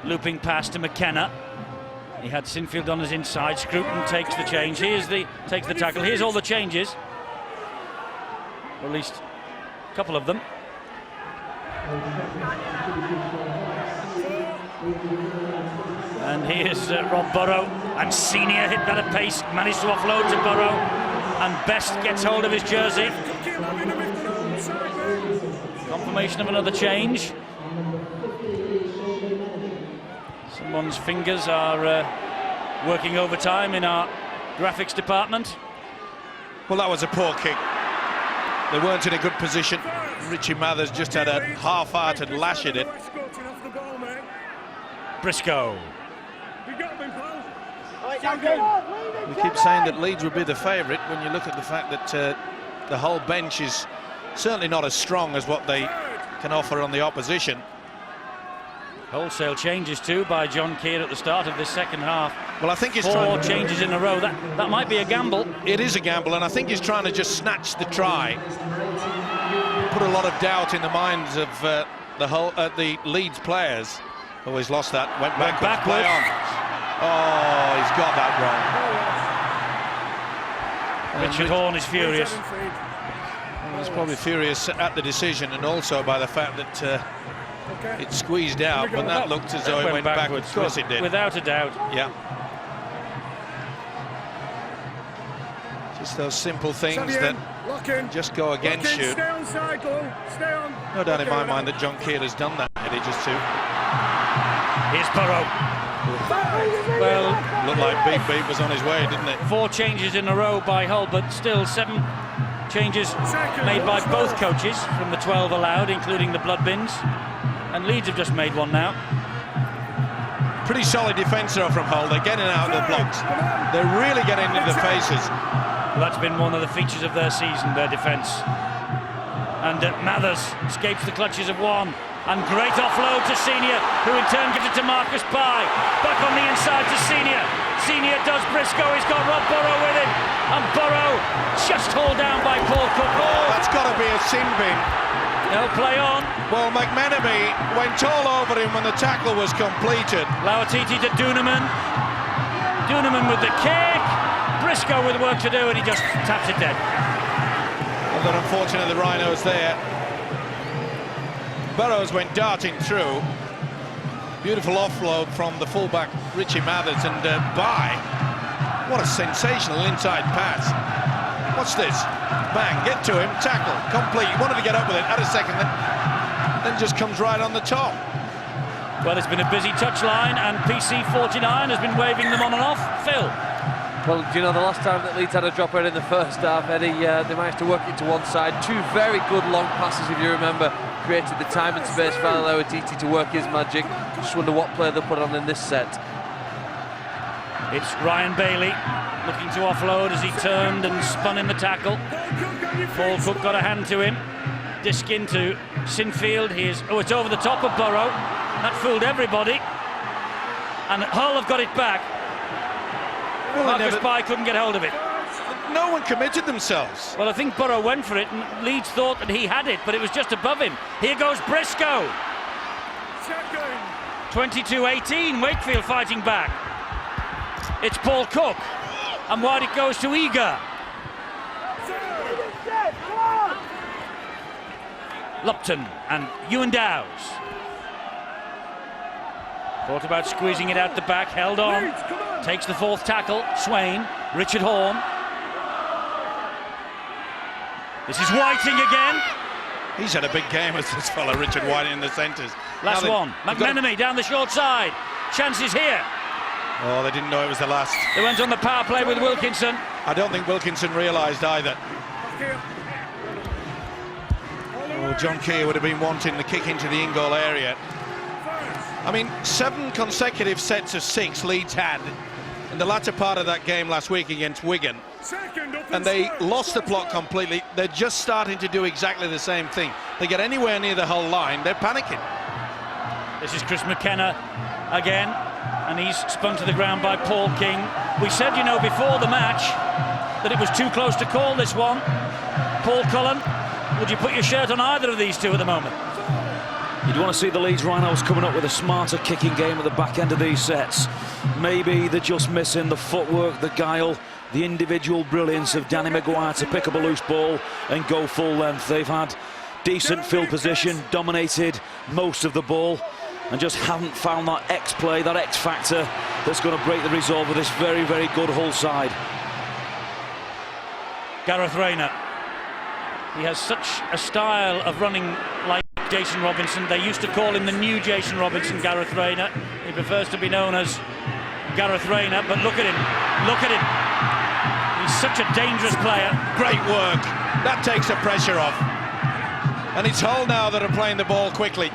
Looping pass to McKenna. He had Sinfield on his inside. Scruton takes the change. Takes the tackle. Here's all the changes. Or at least a couple of them. And here's Rob Burrow. And Senior hit that at pace. Managed to offload to Burrow. And Best gets hold of his jersey. Confirmation of another change. Someone's fingers are working overtime in our graphics department. Well, that was a poor kick. They weren't in a good position. Richie Mathers just had a half-hearted lash at it. Briscoe. We keep saying that Leeds would be the favourite when you look at the fact that the whole bench is certainly not as strong as what they can offer on the opposition. Wholesale changes too by John Keir at the start of this second half. Well, I think he's four changes in a row. That might be a gamble. It is a gamble, and I think he's trying to just snatch the try. Put a lot of doubt in the minds of the Leeds players. Oh, he's lost that. Went backwards. Play on. Oh, he's got that wrong. Richard Horne is furious. He's probably furious at the decision, and also by the fact that it squeezed out, but that looked as though it went backwards. Of course it did. Without a doubt. Yeah. Just those simple things that just go against you. Stay on cycle. Stay on. No doubt in my mind that John Keir has done that, Eddie, just to... Here's Burrow. Well, looked like Beep was on his way, didn't it? 4 changes in a row by Hull, but still 7 changes made by both coaches from the 12 allowed, including the blood bins. And Leeds have just made one now. Pretty solid defence though from Hull. They're getting out of the blocks. They're really getting into the faces. Well, that's been one of the features of their season, their defence. And Mathers escapes the clutches of one. And great offload to Senior, who in turn gives it to Marcus Pye. Back on the inside to Senior. Senior does Briscoe. He's got Rob Burrow with him. And Burrow just hauled down by Paul Cook. Oh, that's got to be a sin bin. They'll play on. Well, McMenemy went all over him when the tackle was completed. Lauatiti to Duneman. Duneman with the kick. Briscoe with work to do, and he just taps it dead. Well, they're unfortunate, the Rhinos there. Burrows went darting through. Beautiful offload from the fullback Richie Mathers, and Bye. What a sensational inside pass. Watch this. Bang, get to him, tackle, complete. He wanted to get up with it, had a second, then just comes right on the top. Well, it's been a busy touchline, and PC49 has been waving them on and off. Phil. Well, do you know, the last time that Leeds had a dropout in the first half, Eddie, they managed to work it to one side. 2 very good long passes, if you remember, created the time and space for Lauatiti to work his magic. Just wonder what play they'll put on in this set. It's Ryan Bailey looking to offload as he turned and spun in the tackle. Paul Cook got a hand to him. Disc into Sinfield. It's over the top of Burrow. That fooled everybody. And Hull have got it back. Well, Marcus Pye couldn't get hold of it. No one committed themselves. Well, I think Burrow went for it, and Leeds thought that he had it, but it was just above him. Here goes Briscoe. 22-18, Wakefield fighting back. It's Paul Cook, and wide it goes to Eager. Lupton and Ewan Dowes. Thought about squeezing it out the back, held on. Takes the 4th tackle, Swain, Richard Horne. This is Whiting again. He's had a big game as this fella, Richard Whiting, in the centres. Last one, McMenemy down the short side. Chances here. Oh, they didn't know it was the last. They went on the power play with Wilkinson. I don't think Wilkinson realised either. Oh, John Keir would have been wanting the kick into the in-goal area. I mean, 7 consecutive sets of 6 Leeds had in the latter part of that game last week against Wigan. And they lost the plot completely. They're just starting to do exactly the same thing. They get anywhere near the Hull line, they're panicking. This is Chris McKenna again, and he's spun to the ground by Paul King. We said, you know, before the match that it was too close to call this one. Paul Cullen, would you put your shirt on either of these two at the moment? You'd want to see the Leeds Rhinos coming up with a smarter kicking game at the back end of these sets. Maybe they're just missing the footwork, the guile, the individual brilliance of Danny Maguire to pick up a loose ball and go full length. They've had decent field position, dominated most of the ball, and just haven't found that X-play, that X-factor that's going to break the resolve of this very, very good Hull side. Gareth Rayner. He has such a style of running like Jason Robinson. They used to call him the new Jason Robinson, Gareth Rayner. He prefers to be known as Gareth Rayner, but look at him. Look at him. He's such a dangerous player. Great work. That takes the pressure off. And it's Hull now that are playing the ball quickly.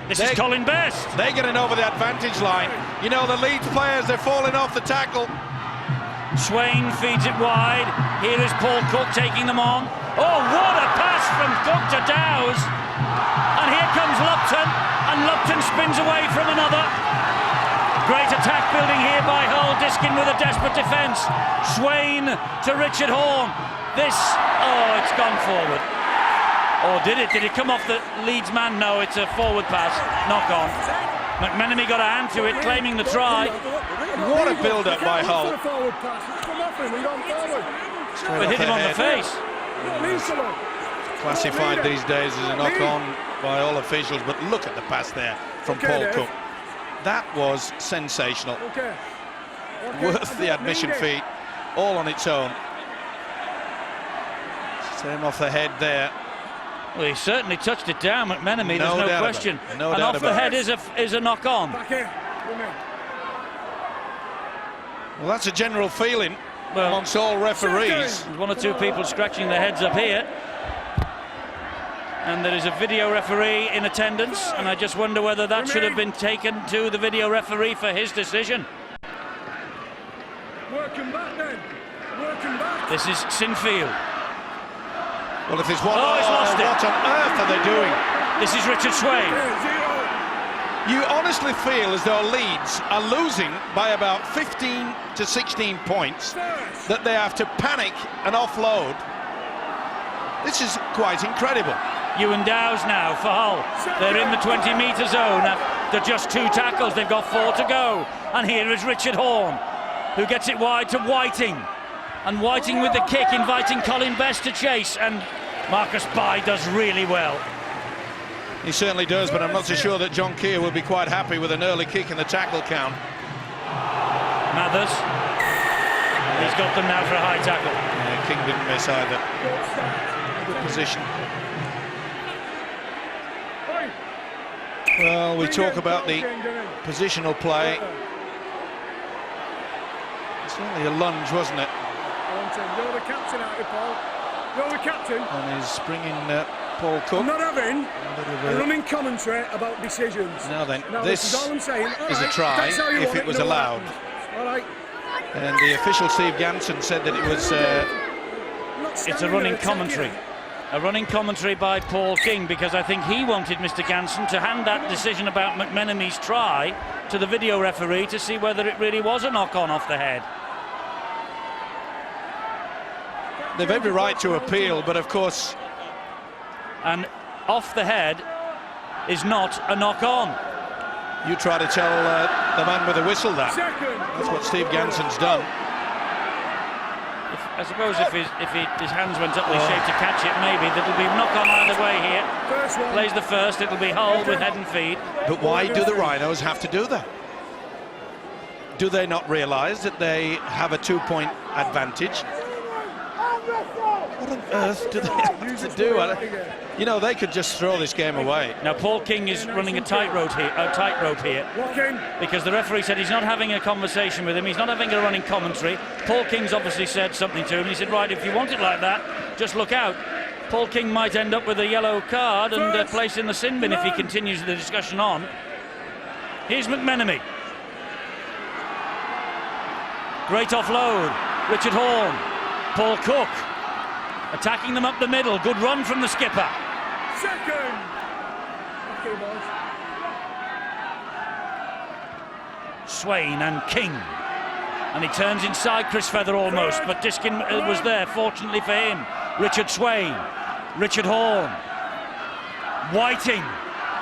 This is Colin Best. They're getting over the advantage line. You know, the Leeds players, they're falling off the tackle. Swain feeds it wide. Here is Paul Cook taking them on. Oh, what a pass from Cook to Dowes. And here comes Lupton, and Lupton spins away from another. Great attack building here by Hull. Diskin with a desperate defence. Swain to Richard Horne. This, oh, it's gone forward. Or did it? Did it come off the Leeds man? No, it's a forward pass. Knock on. McMenemy got a hand to it, claiming the try. What a build-up by Hull. But hit him on the face. Classified these days as a knock-on by all officials, but look at the pass there from Paul Cook. That was sensational. Worth the admission fee, all on its own. Same off the head there. Well, he certainly touched it down, McMenemy, No there's no doubt question. about it. No and doubt off the about head it. is a knock-on. Well, that's a general feeling amongst all referees. There's one or two people scratching their heads up here. And there is a video referee in attendance, and I just wonder whether that should have been taken to the video referee for his decision. Working back then. Working back. This is Sinfield. Well, if there's one... Oh, he's lost it. What on earth are they doing? This is Richard Swain. You honestly feel as though Leeds are losing by about 15 to 16 points, that they have to panic and offload. This is quite incredible. Ewan Dowes now for Hull. They're in the 20-metre zone after just 2 tackles. They've got 4 to go. And here is Richard Horne, who gets it wide to Whiting. And Whiting with the kick, inviting Colin Best to chase. And Marcus Bye does really well. He certainly does, but I'm not so sure that John Keir will be quite happy with an early kick in the tackle count. Mathers. He's got them now for a high tackle. Yeah, King didn't miss either. Good position. Well, we talk about the positional play. It's only a lunge, wasn't it? You're the captain out here, Paul. You're the captain. And he's bringing Paul Cook. I'm not having a running commentary about decisions. Now then, now, this is all I'm saying. is a try if it was allowed. All right. And the official Steve Ganson said that it was... it's a running commentary. A running commentary by Paul King, because I think he wanted Mr. Ganson to hand that decision about McMenemy's try to the video referee to see whether it really was a knock-on off the head. They've every right to appeal, but of course... And off the head is not a knock-on. You try to tell the man with the whistle that. That's what Steve Ganson's done. I suppose if his hands went up in shape to catch it, maybe there'll be knock-on either way here. Plays the first, it'll be Hull with head and feet. But why do the Rhinos have to do that? Do they not realise that they have a 2-point advantage? What on earth do they have to do? You know, they could just throw this game away. Now, Paul King is running a tightrope here, because the referee said he's not having a conversation with him, he's not having a running commentary. Paul King's obviously said something to him. He said, right, if you want it like that, just look out. Paul King might end up with a yellow card and placed in the sin bin if he continues the discussion on. Here's McMenemy. Great offload. Richard Horne. Paul Cook. Attacking them up the middle. Good run from the skipper. Second. Okay, boys. Swain and King. And he turns inside Chris Feather almost, but Diskin was there, fortunately for him. Richard Swain. Richard Horne. Whiting.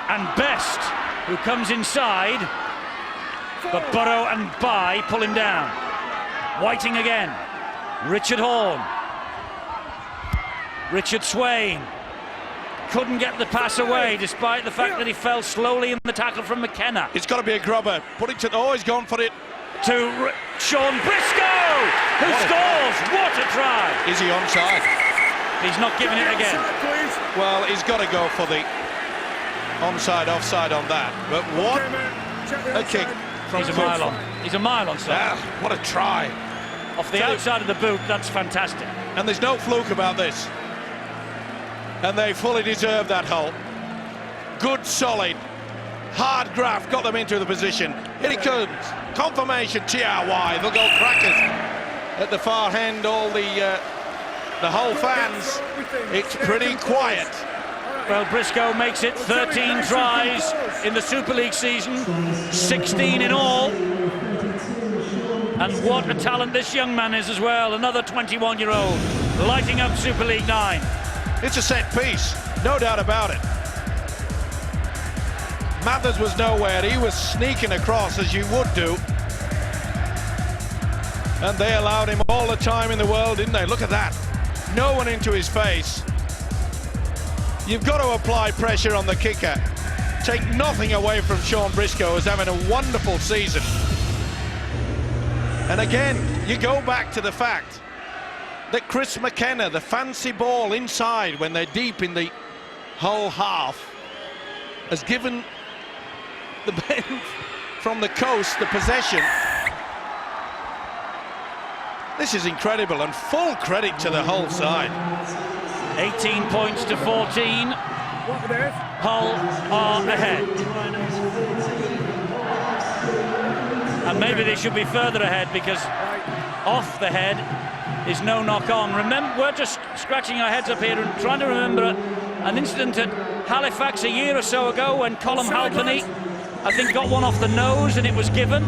And Best, who comes inside. But Burrow and Bye pull him down. Whiting again. Richard Horne. Richard Swain couldn't get the pass away despite the fact that he fell slowly in the tackle from McKenna. It's got to be a grubber. Put it to... Oh, he's gone for it. To Sean Briscoe, who scores. What a try. Is he onside? He's not giving it again. Well, he's got to go for the onside, offside on that. But what a kick. He's a mile on. He's a mile on, sir. What a try. Off the outside of the boot, that's fantastic. And there's no fluke about this. And they fully deserve that, Hull. Good, solid, hard graft got them into the position. Here he comes. Confirmation, TRY. They'll go crackers. At the far end, all the Hull fans, it's pretty quiet. Well, Briscoe makes it 13 tries in the Super League season, 16 in all. And what a talent this young man is as well, another 21-year-old, lighting up Super League 9. It's a set piece, no doubt about it. Mathers was nowhere, he was sneaking across as you would do. And they allowed him all the time in the world, didn't they? Look at that. No one into his face. You've got to apply pressure on the kicker. Take nothing away from Sean Briscoe, who's having a wonderful season. And again, you go back to the fact that Chris McKenna, the fancy ball inside when they're deep in the Hull half, has given the men from the coast the possession. This is incredible, and full credit to the Hull side. 18 points to 14. Hull are ahead. And maybe they should be further ahead, because off the head is no knock on. Remember, we're just scratching our heads up here and trying to remember an incident at Halifax a year or so ago when Colm Halpenny, I think, got one off the nose and it was given.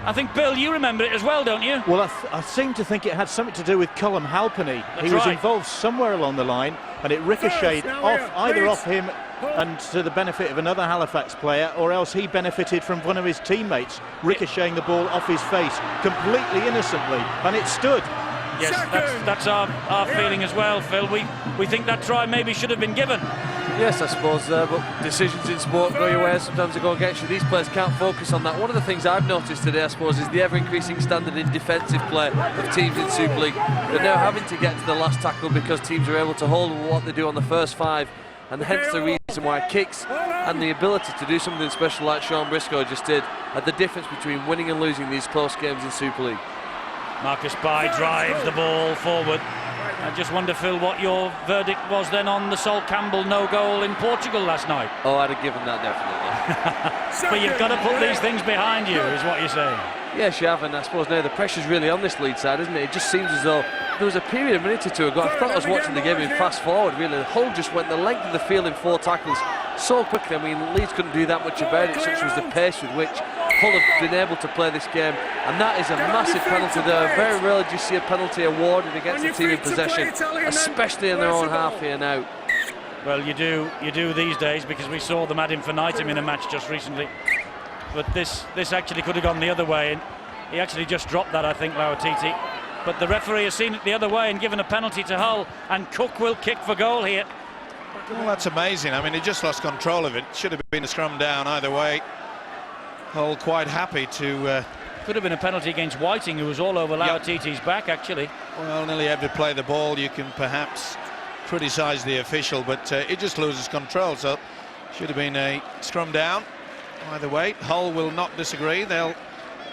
I think, Bill, you remember it as well, don't you? Well, I seem to think it had something to do with Colm Halpenny. That's he was right. Involved somewhere along the line, and it ricocheted either off him and to the benefit of another Halifax player, or else he benefited from one of his teammates ricocheting the ball off his face completely innocently, and it stood. Yes, that's our feeling as well, Phil. We think that try maybe should have been given. Yes, I suppose, but decisions in sport go your way, sometimes they go against you. These players can't focus on that. One of the things I've noticed today, I suppose, is the ever-increasing standard in defensive play of teams in Super League. They're now having to get to the last tackle because teams are able to hold what they do on the first 5, and hence the reason why kicks and the ability to do something special like Sean Briscoe just did are the difference between winning and losing these close games in Super League. Marcus Bai drives the ball forward. I just wonder, Phil, what your verdict was then on the Sol Campbell no-goal in Portugal last night. Oh, I'd have given that, definitely. But you've got to put these things behind you, is what you're saying. Yes, you have, and I suppose now the pressure's really on this Leeds side, isn't it? It just seems as though there was a period a minute or two ago, I thought I was watching the game in fast forward, really. Hull just went the length of the field in 4 tackles so quickly. I mean, Leeds couldn't do that much about it, such was the pace with which Hull have been able to play this game, and that is a massive penalty there. Very rarely do you see a penalty awarded against a team in possession, especially in their own half here now. Well, you do these days, because we saw them ad infinitum in a match just recently. But this actually could have gone the other way, and he actually just dropped that, I think, Lauatiti. But the referee has seen it the other way and given a penalty to Hull, and Cook will kick for goal here. Well, that's amazing. I mean, he just lost control of it. Should have been a scrum down either way. Hull quite happy to... Could have been a penalty against Whiting, who was all over Lauatiti's back, actually. Well, nearly every play the ball, you can perhaps criticise the official, but it just loses control, so should have been a scrum down. Either way, Hull will not disagree. They'll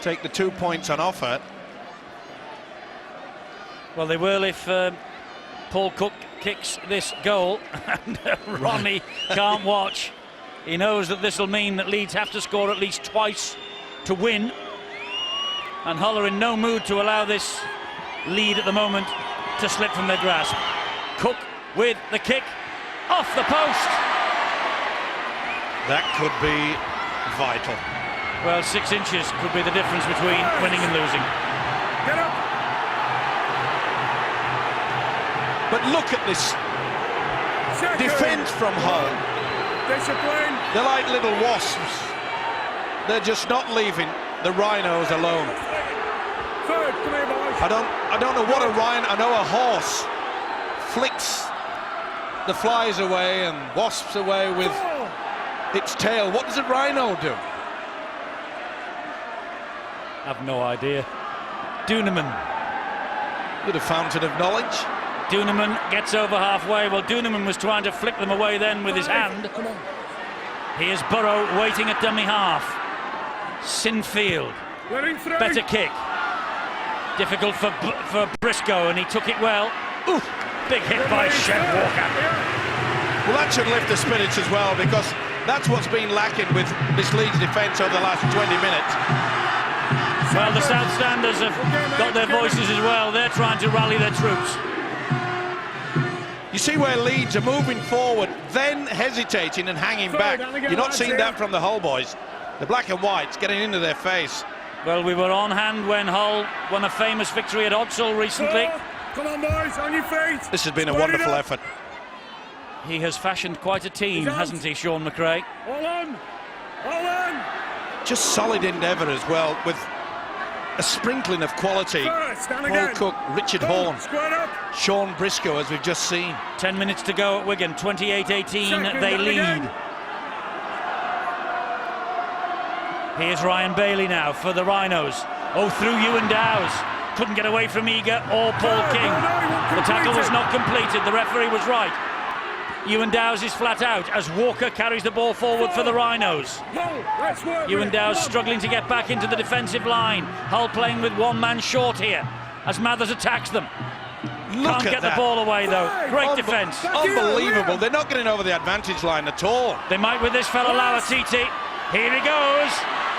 take the 2 points on offer. Well, they will if Paul Cook kicks this goal and Ronnie can't watch. He knows that this will mean that Leeds have to score at least twice to win, and Hull are in no mood to allow this lead at the moment to slip from their grasp. Cook with the kick off the post. That could be vital. Well, 6 inches could be the difference between winning and losing. Get up. But look at this defence from Hull. Discipline. They're like little wasps. They're just not leaving the Rhinos alone. Third, come here, boys. I don't know what a rhino. I know a horse flicks the flies away and wasps away with its tail. What does a rhino do? I've no idea. Dooneman. With a fountain of knowledge. Dooneman gets over halfway. Well, Dooneman was trying to flick them away then with his hand. Here's Burrow waiting at dummy half. Sinfield. Better kick. Difficult for Briscoe, and he took it well. Ooh, big hit by Shem Walker. Well, that should lift the spirits as well, because that's what's been lacking with this Leeds defence over the last 20 minutes. Well, the South Standers have got their voices as well. They're trying to rally their troops. You You see where Leeds are moving forward, then hesitating and hanging back. You're not seeing that from the Hull boys. The black and white's getting into their face. Well, we were on hand when Hull won a famous victory at Odsall recently. Come on, boys, on your feet. This has been a wonderful effort. He has fashioned quite a team, hasn't he, Sean McRae? All on. All on. Just solid endeavour as well, with a sprinkling of quality. Paul Cook, Richard Horn, Sean Briscoe, as we've just seen. 10 minutes to go at Wigan, 28-18, they lead. Here's Ryan Bailey now for the Rhinos. Oh, through Ewan Dowes. Couldn't get away from Eager or Paul King. The tackle was not completed, the referee was right. Ewan Dowes is flat out as Walker carries the ball forward for the Rhinos. Ewan Dowes struggling to get back into the defensive line. Hull playing with one man short here as Mathers attacks them. Can't get the ball away though. Great defence. Unbelievable. They're not getting over the advantage line at all. They might with this fella Lauatiti. Here he goes.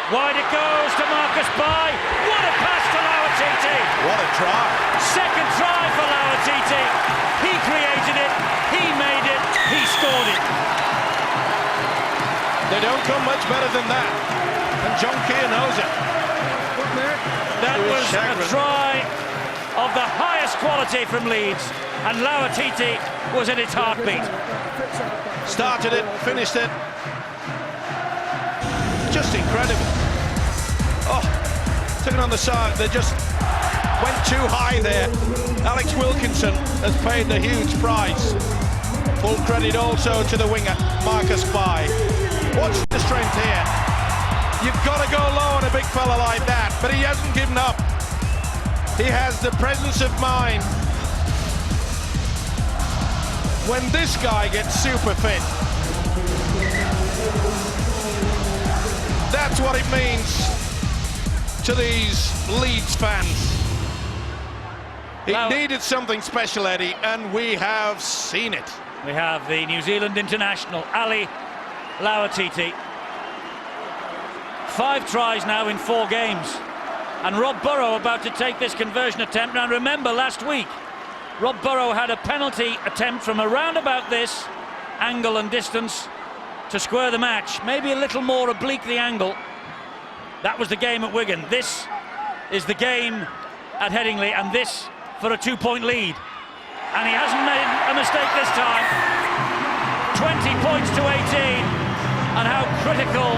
Wide it goes to Marcus Bai. What a pass to Lauatiti. What a try. Second try for Lauatiti. He created it. He made it. He scored it. They don't come much better than that. And John Keir knows it. That was a try of the highest quality from Leeds. And Lauatiti was at its heartbeat. Started it, finished it. Just incredible. Oh, took it on the side. They just went too high there. Alex Wilkinson has paid the huge price. Full credit also to the winger, Marcus Bai. What's the strength here? You've got to go low on a big fella like that, but he hasn't given up. He has the presence of mind. When this guy gets super fit, that's what it means to these Leeds fans. It needed something special, Eddie, and we have seen it. We have the New Zealand international, Ali Lauatiti. 5 tries now in 4 games. And Rob Burrow about to take this conversion attempt. Now remember, last week, Rob Burrow had a penalty attempt from around about this angle and distance to square the match. Maybe a little more oblique the angle. That was the game at Wigan. This is the game at Headingley, and this for a 2-point lead. And he hasn't made a mistake this time. 20 points to 18. And how critical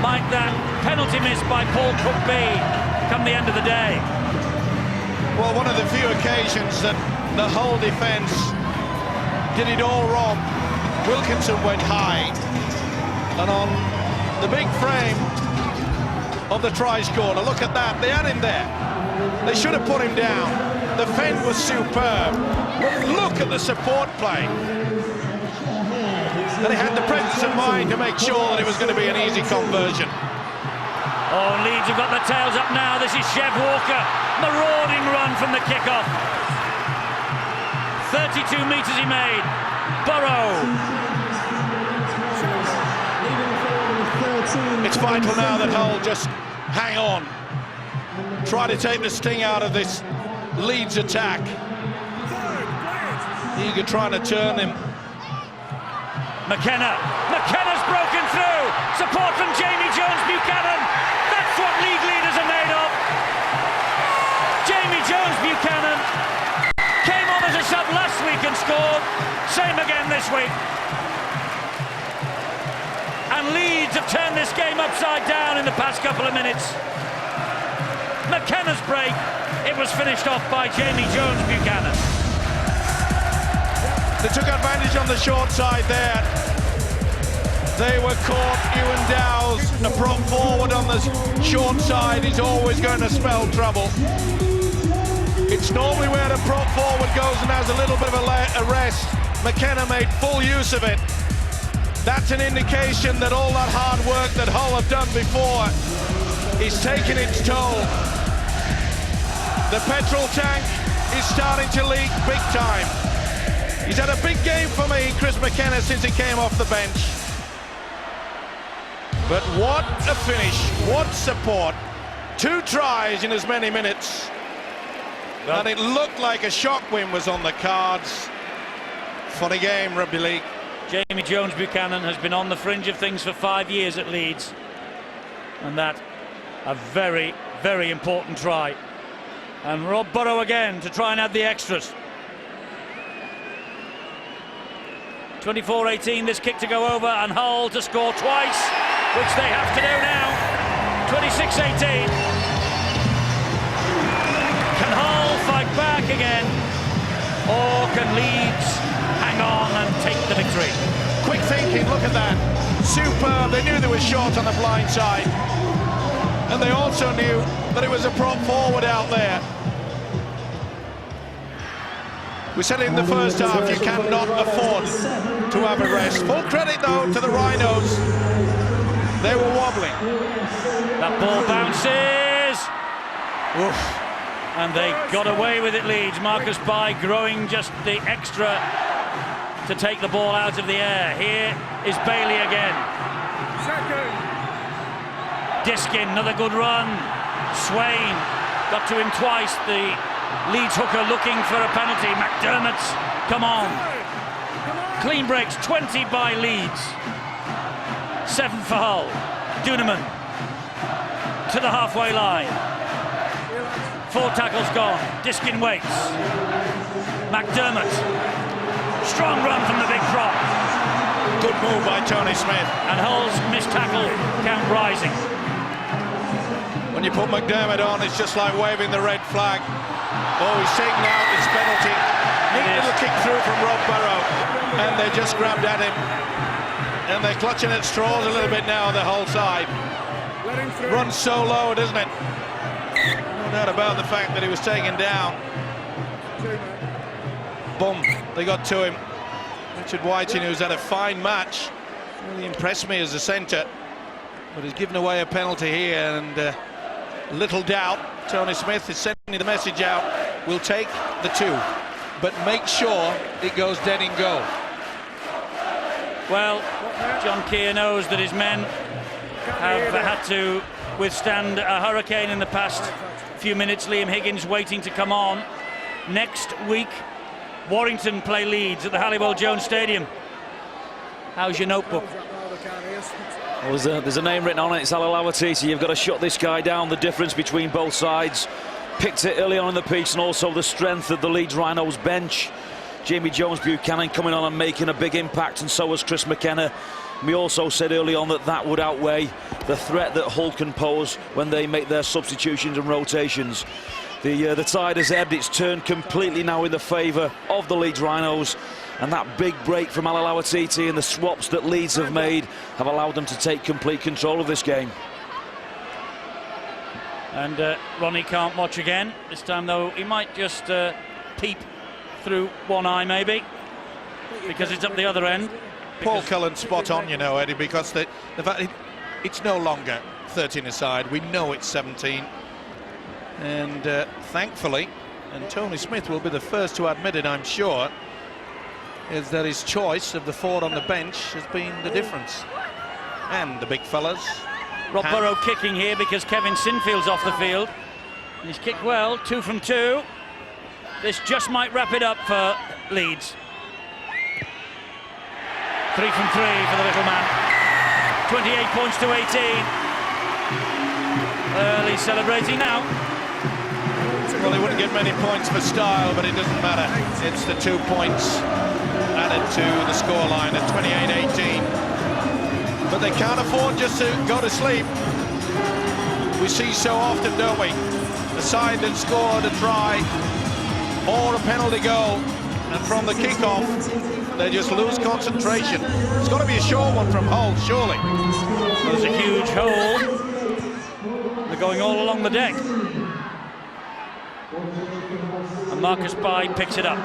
might that penalty miss by Paul Cook be come the end of the day? Well, one of the few occasions that the whole defence did it all wrong. Wilkinson went high, and on the big frame of the try scorer, look at that, they had him there. They should have put him down. The fend was superb. Look at the support play. And he had the presence of mind to make sure that it was going to be an easy conversion. Oh, Leeds have got the tails up now. This is Chev Walker. Marauding run from the kickoff. 32 metres he made. Burrow. It's vital now that Hull just hang on. Try to take the sting out of this Leeds attack. Eager trying to turn him. McKenna's broken through. Support from Jamie Jones-Buchanan. That's what league leaders are made of. Jamie Jones-Buchanan came on as a sub last week and scored. Same again this week. And Leeds have turned this game upside down in the past couple of minutes. McKenna's break, it was finished off by Jamie Jones-Buchanan. They took advantage on the short side there. They were caught. Ewan Dowes, a prop forward on the short side, is always going to spell trouble. It's normally where the prop forward goes and has a little bit of a rest. McKenna made full use of it. That's an indication that all that hard work that Hull have done before is taking its toll. The petrol tank is starting to leak big time. He's had a big game for me, Chris McKenna, since he came off the bench. But what a finish, what support. 2 tries in as many minutes. And it looked like a shock win was on the cards. Funny game, rugby league. Jamie Jones-Buchanan has been on the fringe of things for 5 years at Leeds. And that, a very, very important try. And Rob Burrow again to try and add the extras. 24-18, this kick to go over, and Hull to score twice, which they have to do now. 26-18. Can Hull fight back again, or can Leeds hang on and take the victory? Quick thinking, look at that. Superb. They knew they were short on the blind side. And they also knew that it was a prop forward out there. We said in the first half, you cannot afford to have a rest. Full credit, though, to the Rhinos. They were wobbling. That ball bounces. Oof. And they got away with it, Leeds. Marcus Bai growing just the extra to take the ball out of the air. Here is Bailey again. Diskin, another good run. Swain got to him twice. The Leeds hooker looking for a penalty. McDermott, come on. Clean breaks, 20 by Leeds. 7 for Hull. Duneman to the halfway line. 4 tackles gone. Diskin waits. McDermott. Strong run from the big prop. Good move by Tony Smith. And Hull's missed tackle count rising. When you put McDermott on, it's just like waving the red flag. Oh, he's taken out his penalty. Neat little kick through from Rob Burrow. And they just grabbed at him. And they're clutching at straws a little bit now on the Hull side. Runs so low, doesn't it? No doubt about the fact that he was taken down. Boom, they got to him. Richard Whiting, who's had a fine match, really impressed me as a centre. But he's given away a penalty here, and little doubt Tony Smith is sending the message out. We'll take the 2, but make sure it goes dead in goal. Well, John Keir knows that his men have had to withstand a hurricane in the past few minutes. Liam Higgins waiting to come on. Next week, Warrington play Leeds at the Halliwell Jones Stadium. How's your notebook? Well, there's a name written on it. It's Alalawati, so you've got to shut this guy down. The difference between both sides. Picked it early on in the piece, and also the strength of the Leeds Rhinos bench. Jamie Jones-Buchanan coming on and making a big impact, and so was Chris McKenna. We also said early on that that would outweigh the threat that Hull can pose when they make their substitutions and rotations. The tide has ebbed. It's turned completely now in the favour of the Leeds Rhinos, and that big break from Alalawatiti and the swaps that Leeds have made have allowed them to take complete control of this game. And Ronnie can't watch again. This time, though, he might just peep through one eye, maybe, because it's up the other end. Paul Cullen spot on, you know, Eddie, because the fact it's no longer 13 aside. We know it's 17. And thankfully, and Tony Smith will be the first to admit it, I'm sure, is that his choice of the 4 on the bench has been the difference. And the big fellas. Rob Burrow kicking here because Kevin Sinfield's off the field. He's kicked well, 2 from 2. This just might wrap it up for Leeds. 3 from 3 for the little man. 28 points to 18. Early celebrating now. Well, he wouldn't get many points for style, but it doesn't matter. It's the 2 points added to the scoreline at 28-18. But they can't afford just to go to sleep. We see so often, don't we? The side that scored a try or a penalty goal, and from the kickoff, they just lose concentration. It's got to be a short one from Hull, surely. There's a huge hole. They're going all along the deck. And Marcus Bai picks it up.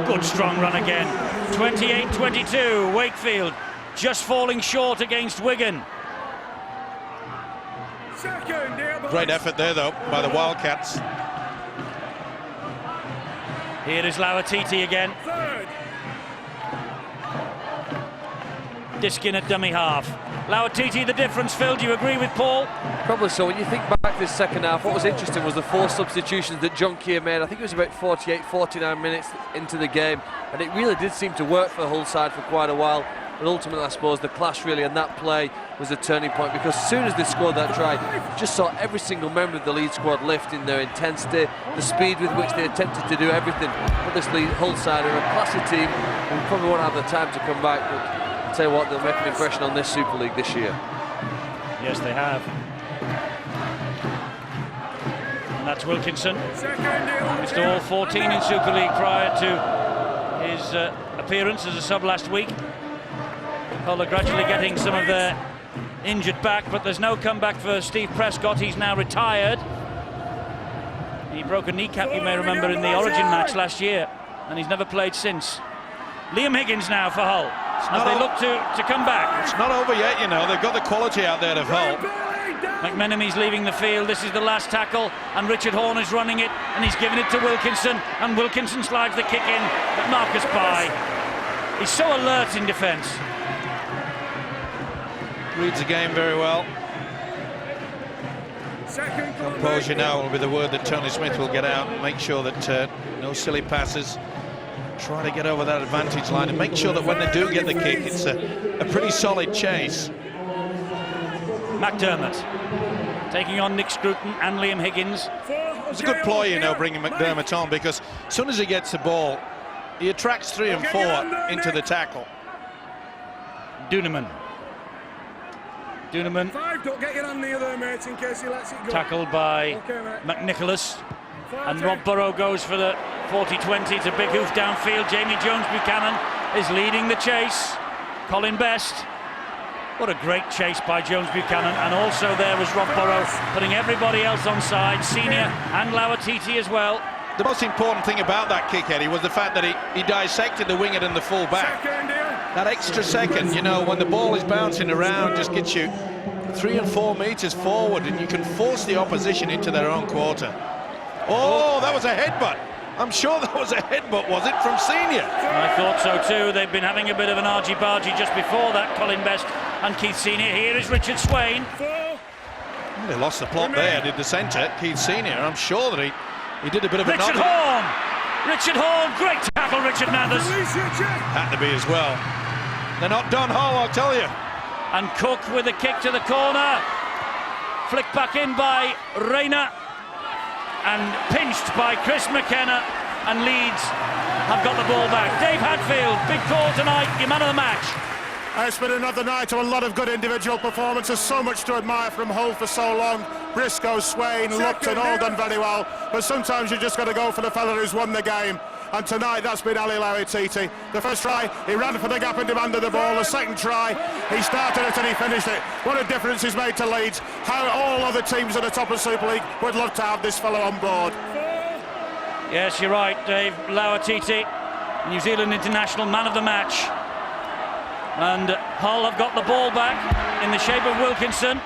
Good strong run again. 28-22, Wakefield just falling short against Wigan. Great effort there, though, by the Wildcats. Here is Lawatiti again. Diskin at dummy half. Lauatiti the difference, Phil. Do you agree with Paul? Probably so. When you think back to this second half, what was interesting was the 4 substitutions that John Keir made. I think it was about 48, 49 minutes into the game, and it really did seem to work for the Hull side for quite a while. But ultimately, I suppose, the clash really and that play was a turning point, because as soon as they scored that try, you just saw every single member of the Leeds squad lift in their intensity, the speed with which they attempted to do everything. But this Hull side are a classy team who probably won't have the time to come back, but I'll tell you what, they'll make an impression on this Super League this year. Yes, they have. And that's Wilkinson. Missed all 14 in Super League prior to his appearance as a sub last week. Hull are gradually getting some of their injured back, but there's no comeback for Steve Prescott. He's now retired. He broke a kneecap, you may remember, in the Origin match last year, and he's never played since. Liam Higgins now for Hull, as they look to come back. It's not over yet, you know. They've got the quality out there of Hull. McMenemy's leaving the field. This is the last tackle, and Richard Horne is running it, and he's giving it to Wilkinson, and Wilkinson slides the kick in, but Marcus Pye, he's so alert in defence. Reads the game very well. Composure now will be the word that Tony Smith will get out. Make sure that no silly passes. Try to get over that advantage line and make sure that when they do get the kick, it's a pretty solid chase. McDermott taking on Nick Scruton and Liam Higgins. It's a good ploy, you know, bringing McDermott on, because as soon as he gets the ball, he attracts 3 and 4 into the tackle. Duneman. Don't get your hand near there, mate, in case he lets it go. Tackled by McNicholas. And Rob Burrow goes for the 40-20. It's a big hoof downfield. Jamie Jones-Buchanan is leading the chase. Colin Best. What a great chase by Jones-Buchanan. And also there was Rob Burrow putting everybody else on side. Senior and Lauatiti as well. The most important thing about that kick, Eddie, was the fact that he dissected the winger and the full back. That extra second, you know, when the ball is bouncing around, just gets you 3 and 4 metres forward, and you can force the opposition into their own quarter. Oh, that was a headbutt. I'm sure that was a headbutt, was it, from Senior? I thought so too. They've been having a bit of an argy-bargy just before that, Colin Best and Keith Senior. Here is Richard Swain. They lost the plot there, did the centre, Keith Senior. I'm sure that he did a bit of a Richard Horne! Richard Horne, great tackle, Richard Mathers. Had to be as well. They're not done, Hull, I'll tell you. And Cook with a kick to the corner. Flicked back in by Rayner. And pinched by Chris McKenna. And Leeds have got the ball back. Dave Hadfield, big call tonight, your man of the match. It's been another night of a lot of good individual performances. So much to admire from Hull for so long. Briscoe, Swain, Lupton, all done very well. But sometimes you just got to go for the fella who's won the game. And tonight that's been Ali Lauatiti. The first try, he ran for the gap and demanded the ball. The second try, he started it and he finished it. What a difference he's made to Leeds. How all other teams at the top of Super League would love to have this fellow on board. Yes, you're right, Dave. Lauatiti, New Zealand international man of the match. And Hull have got the ball back in the shape of Wilkinson.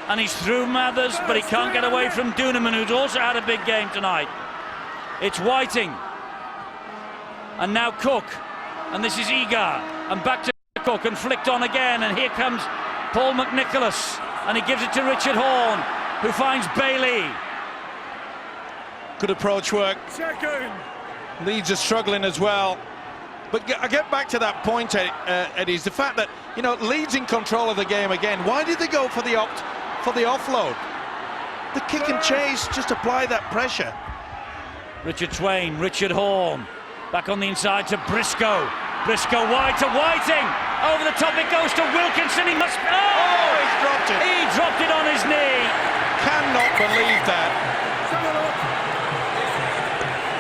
And he's through Mathers, but he can't get away from Duneman, who's also had a big game tonight. It's Whiting. And now Cook, and this is Egar, and back to Cook, and flicked on again, and here comes Paul McNicholas, and he gives it to Richard Horne, who finds Bailey. Good approach work. Leeds are struggling as well. But I get back to that point, Eddie, is the fact that, you know, Leeds in control of the game again. Why did they go for the offload? The kick and chase, just apply that pressure. Richard Swain, Richard Horne. Back on the inside to Briscoe. Briscoe wide to Whiting. Over the top it goes to Wilkinson. He must... Oh! He's dropped it. He dropped it on his knee. Cannot believe that.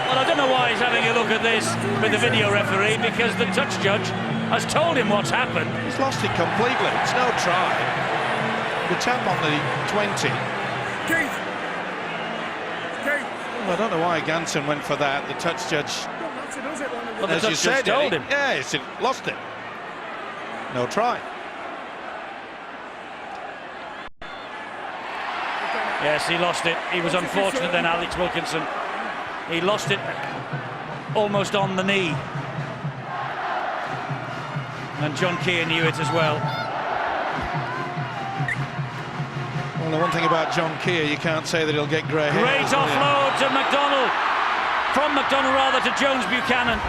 Well, I don't know why he's having a look at this with the video referee, because the touch judge has told him what's happened. He's lost it completely. It's no try. The tap on the 20. Well, I don't know why Ganson went for that. The touch judge... Well, as you said, told him. Yes, lost it. No try. Yes, he lost it. He was unfortunate then, Alex Wilkinson. He lost it almost on the knee. And John Keir knew it as well. the one thing about John Keir, you can't say that he'll get grey hairs. Great offload to McDonald. From McDonald, rather, to Jones Buchanan.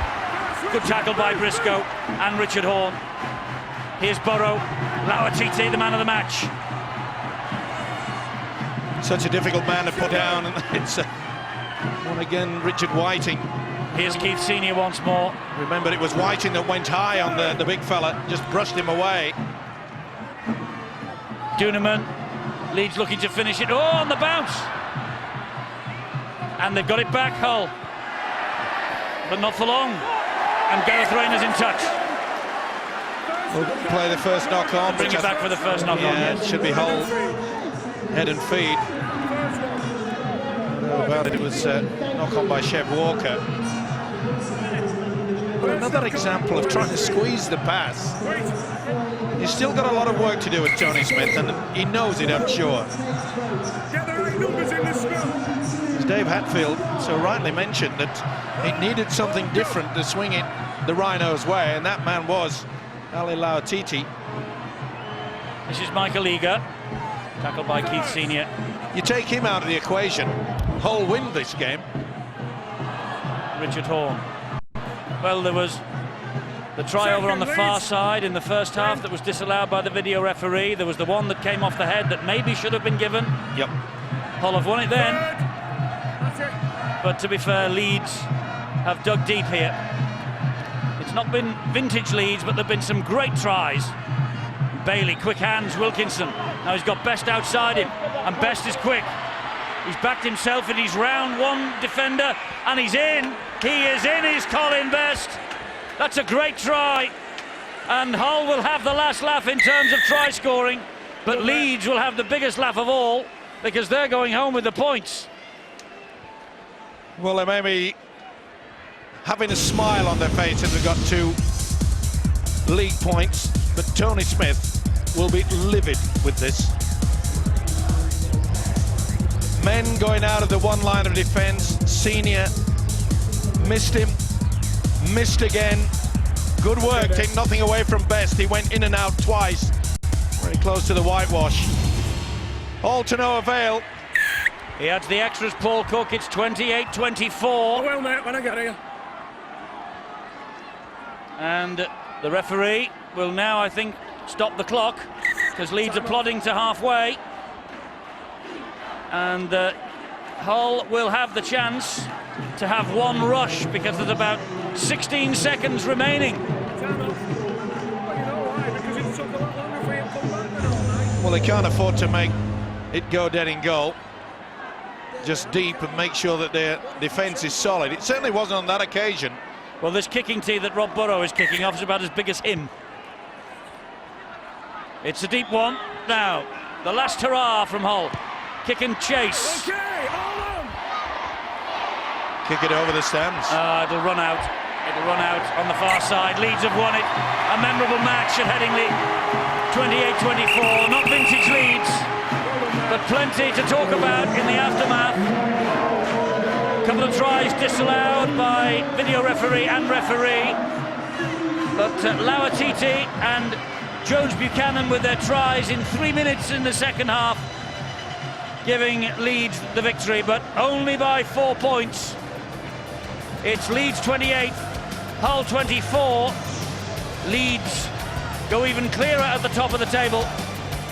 Good tackle by Briscoe and Richard Horne. Here's Burrow. Lauatiti, the man of the match. Such a difficult man to put down. And it's one again, Richard Whiting. Here's Keith Senior once more. Remember, it was Whiting that went high on the big fella, just brushed him away. Duneman. Leeds looking to finish it. Oh, on the bounce. And they've got it back, Hull. But not for long. And Gareth Rayner's in touch. We'll play the first knock on. Bring it back for the first knock on. Yeah, it should be Hull head and feet. I don't know about it. It was knock on by Chev Walker. But another example of trying to squeeze the pass. He's still got a lot of work to do with Tony Smith, and he knows it, I'm sure. As Dave Hatfield so rightly mentioned, that it needed something different to swing it the Rhinos' way, and that man was Ali Lauatiti. This is Michael Eager, tackled by Keith Senior. You take him out of the equation, Hull win this game. Richard Horne. Well, there was the try over on the far side in the first half that was disallowed by the video referee. There was the one that came off the head that maybe should have been given. Yep. Hull have won it then. But to be fair, Leeds have dug deep here. It's not been vintage Leeds, but there have been some great tries. Bailey, quick hands, Wilkinson. Now he's got Best outside him, and Best is quick. He's backed himself in his round one defender, and he's in. He is in, he's Colin Best. That's a great try. And Hull will have the last laugh in terms of try scoring, but Leeds will have the biggest laugh of all because they're going home with the points. Well, they may be having a smile on their face as they've got 2 league points, but Tony Smith will be livid with this. Men going out of the one line of defence. Senior missed him, missed again. Good work, take nothing away from Best. He went in and out twice, very close to the whitewash. All to no avail. He adds the extras, Paul Cook. It's 28-24. Well, mate, when I get here. And the referee will now, I think, stop the clock because Leeds are plodding to halfway. And Hull will have the chance to have one rush because there's about 16 seconds remaining. Well, they can't afford to make it go dead in goal. Just deep and make sure that their defence is solid. It certainly wasn't on that occasion. Well, this kicking tee that Rob Burrow is kicking off is about as big as him. It's a deep one. Now, the last hurrah from Hull. Kick and chase. Kick it over the stands. It'll run out. It'll run out on the far side. Leeds have won it. A memorable match at Headingley. 28-24. Not vintage Leeds, but plenty to talk about in the aftermath. A couple of tries disallowed by video referee and referee. But Lauatiti and Jones Buchanan with their tries in 3 minutes in the second half, giving Leeds the victory, but only by 4 points. It's Leeds 28, Hull 24. Leeds go even clearer at the top of the table.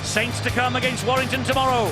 Saints to come against Warrington tomorrow.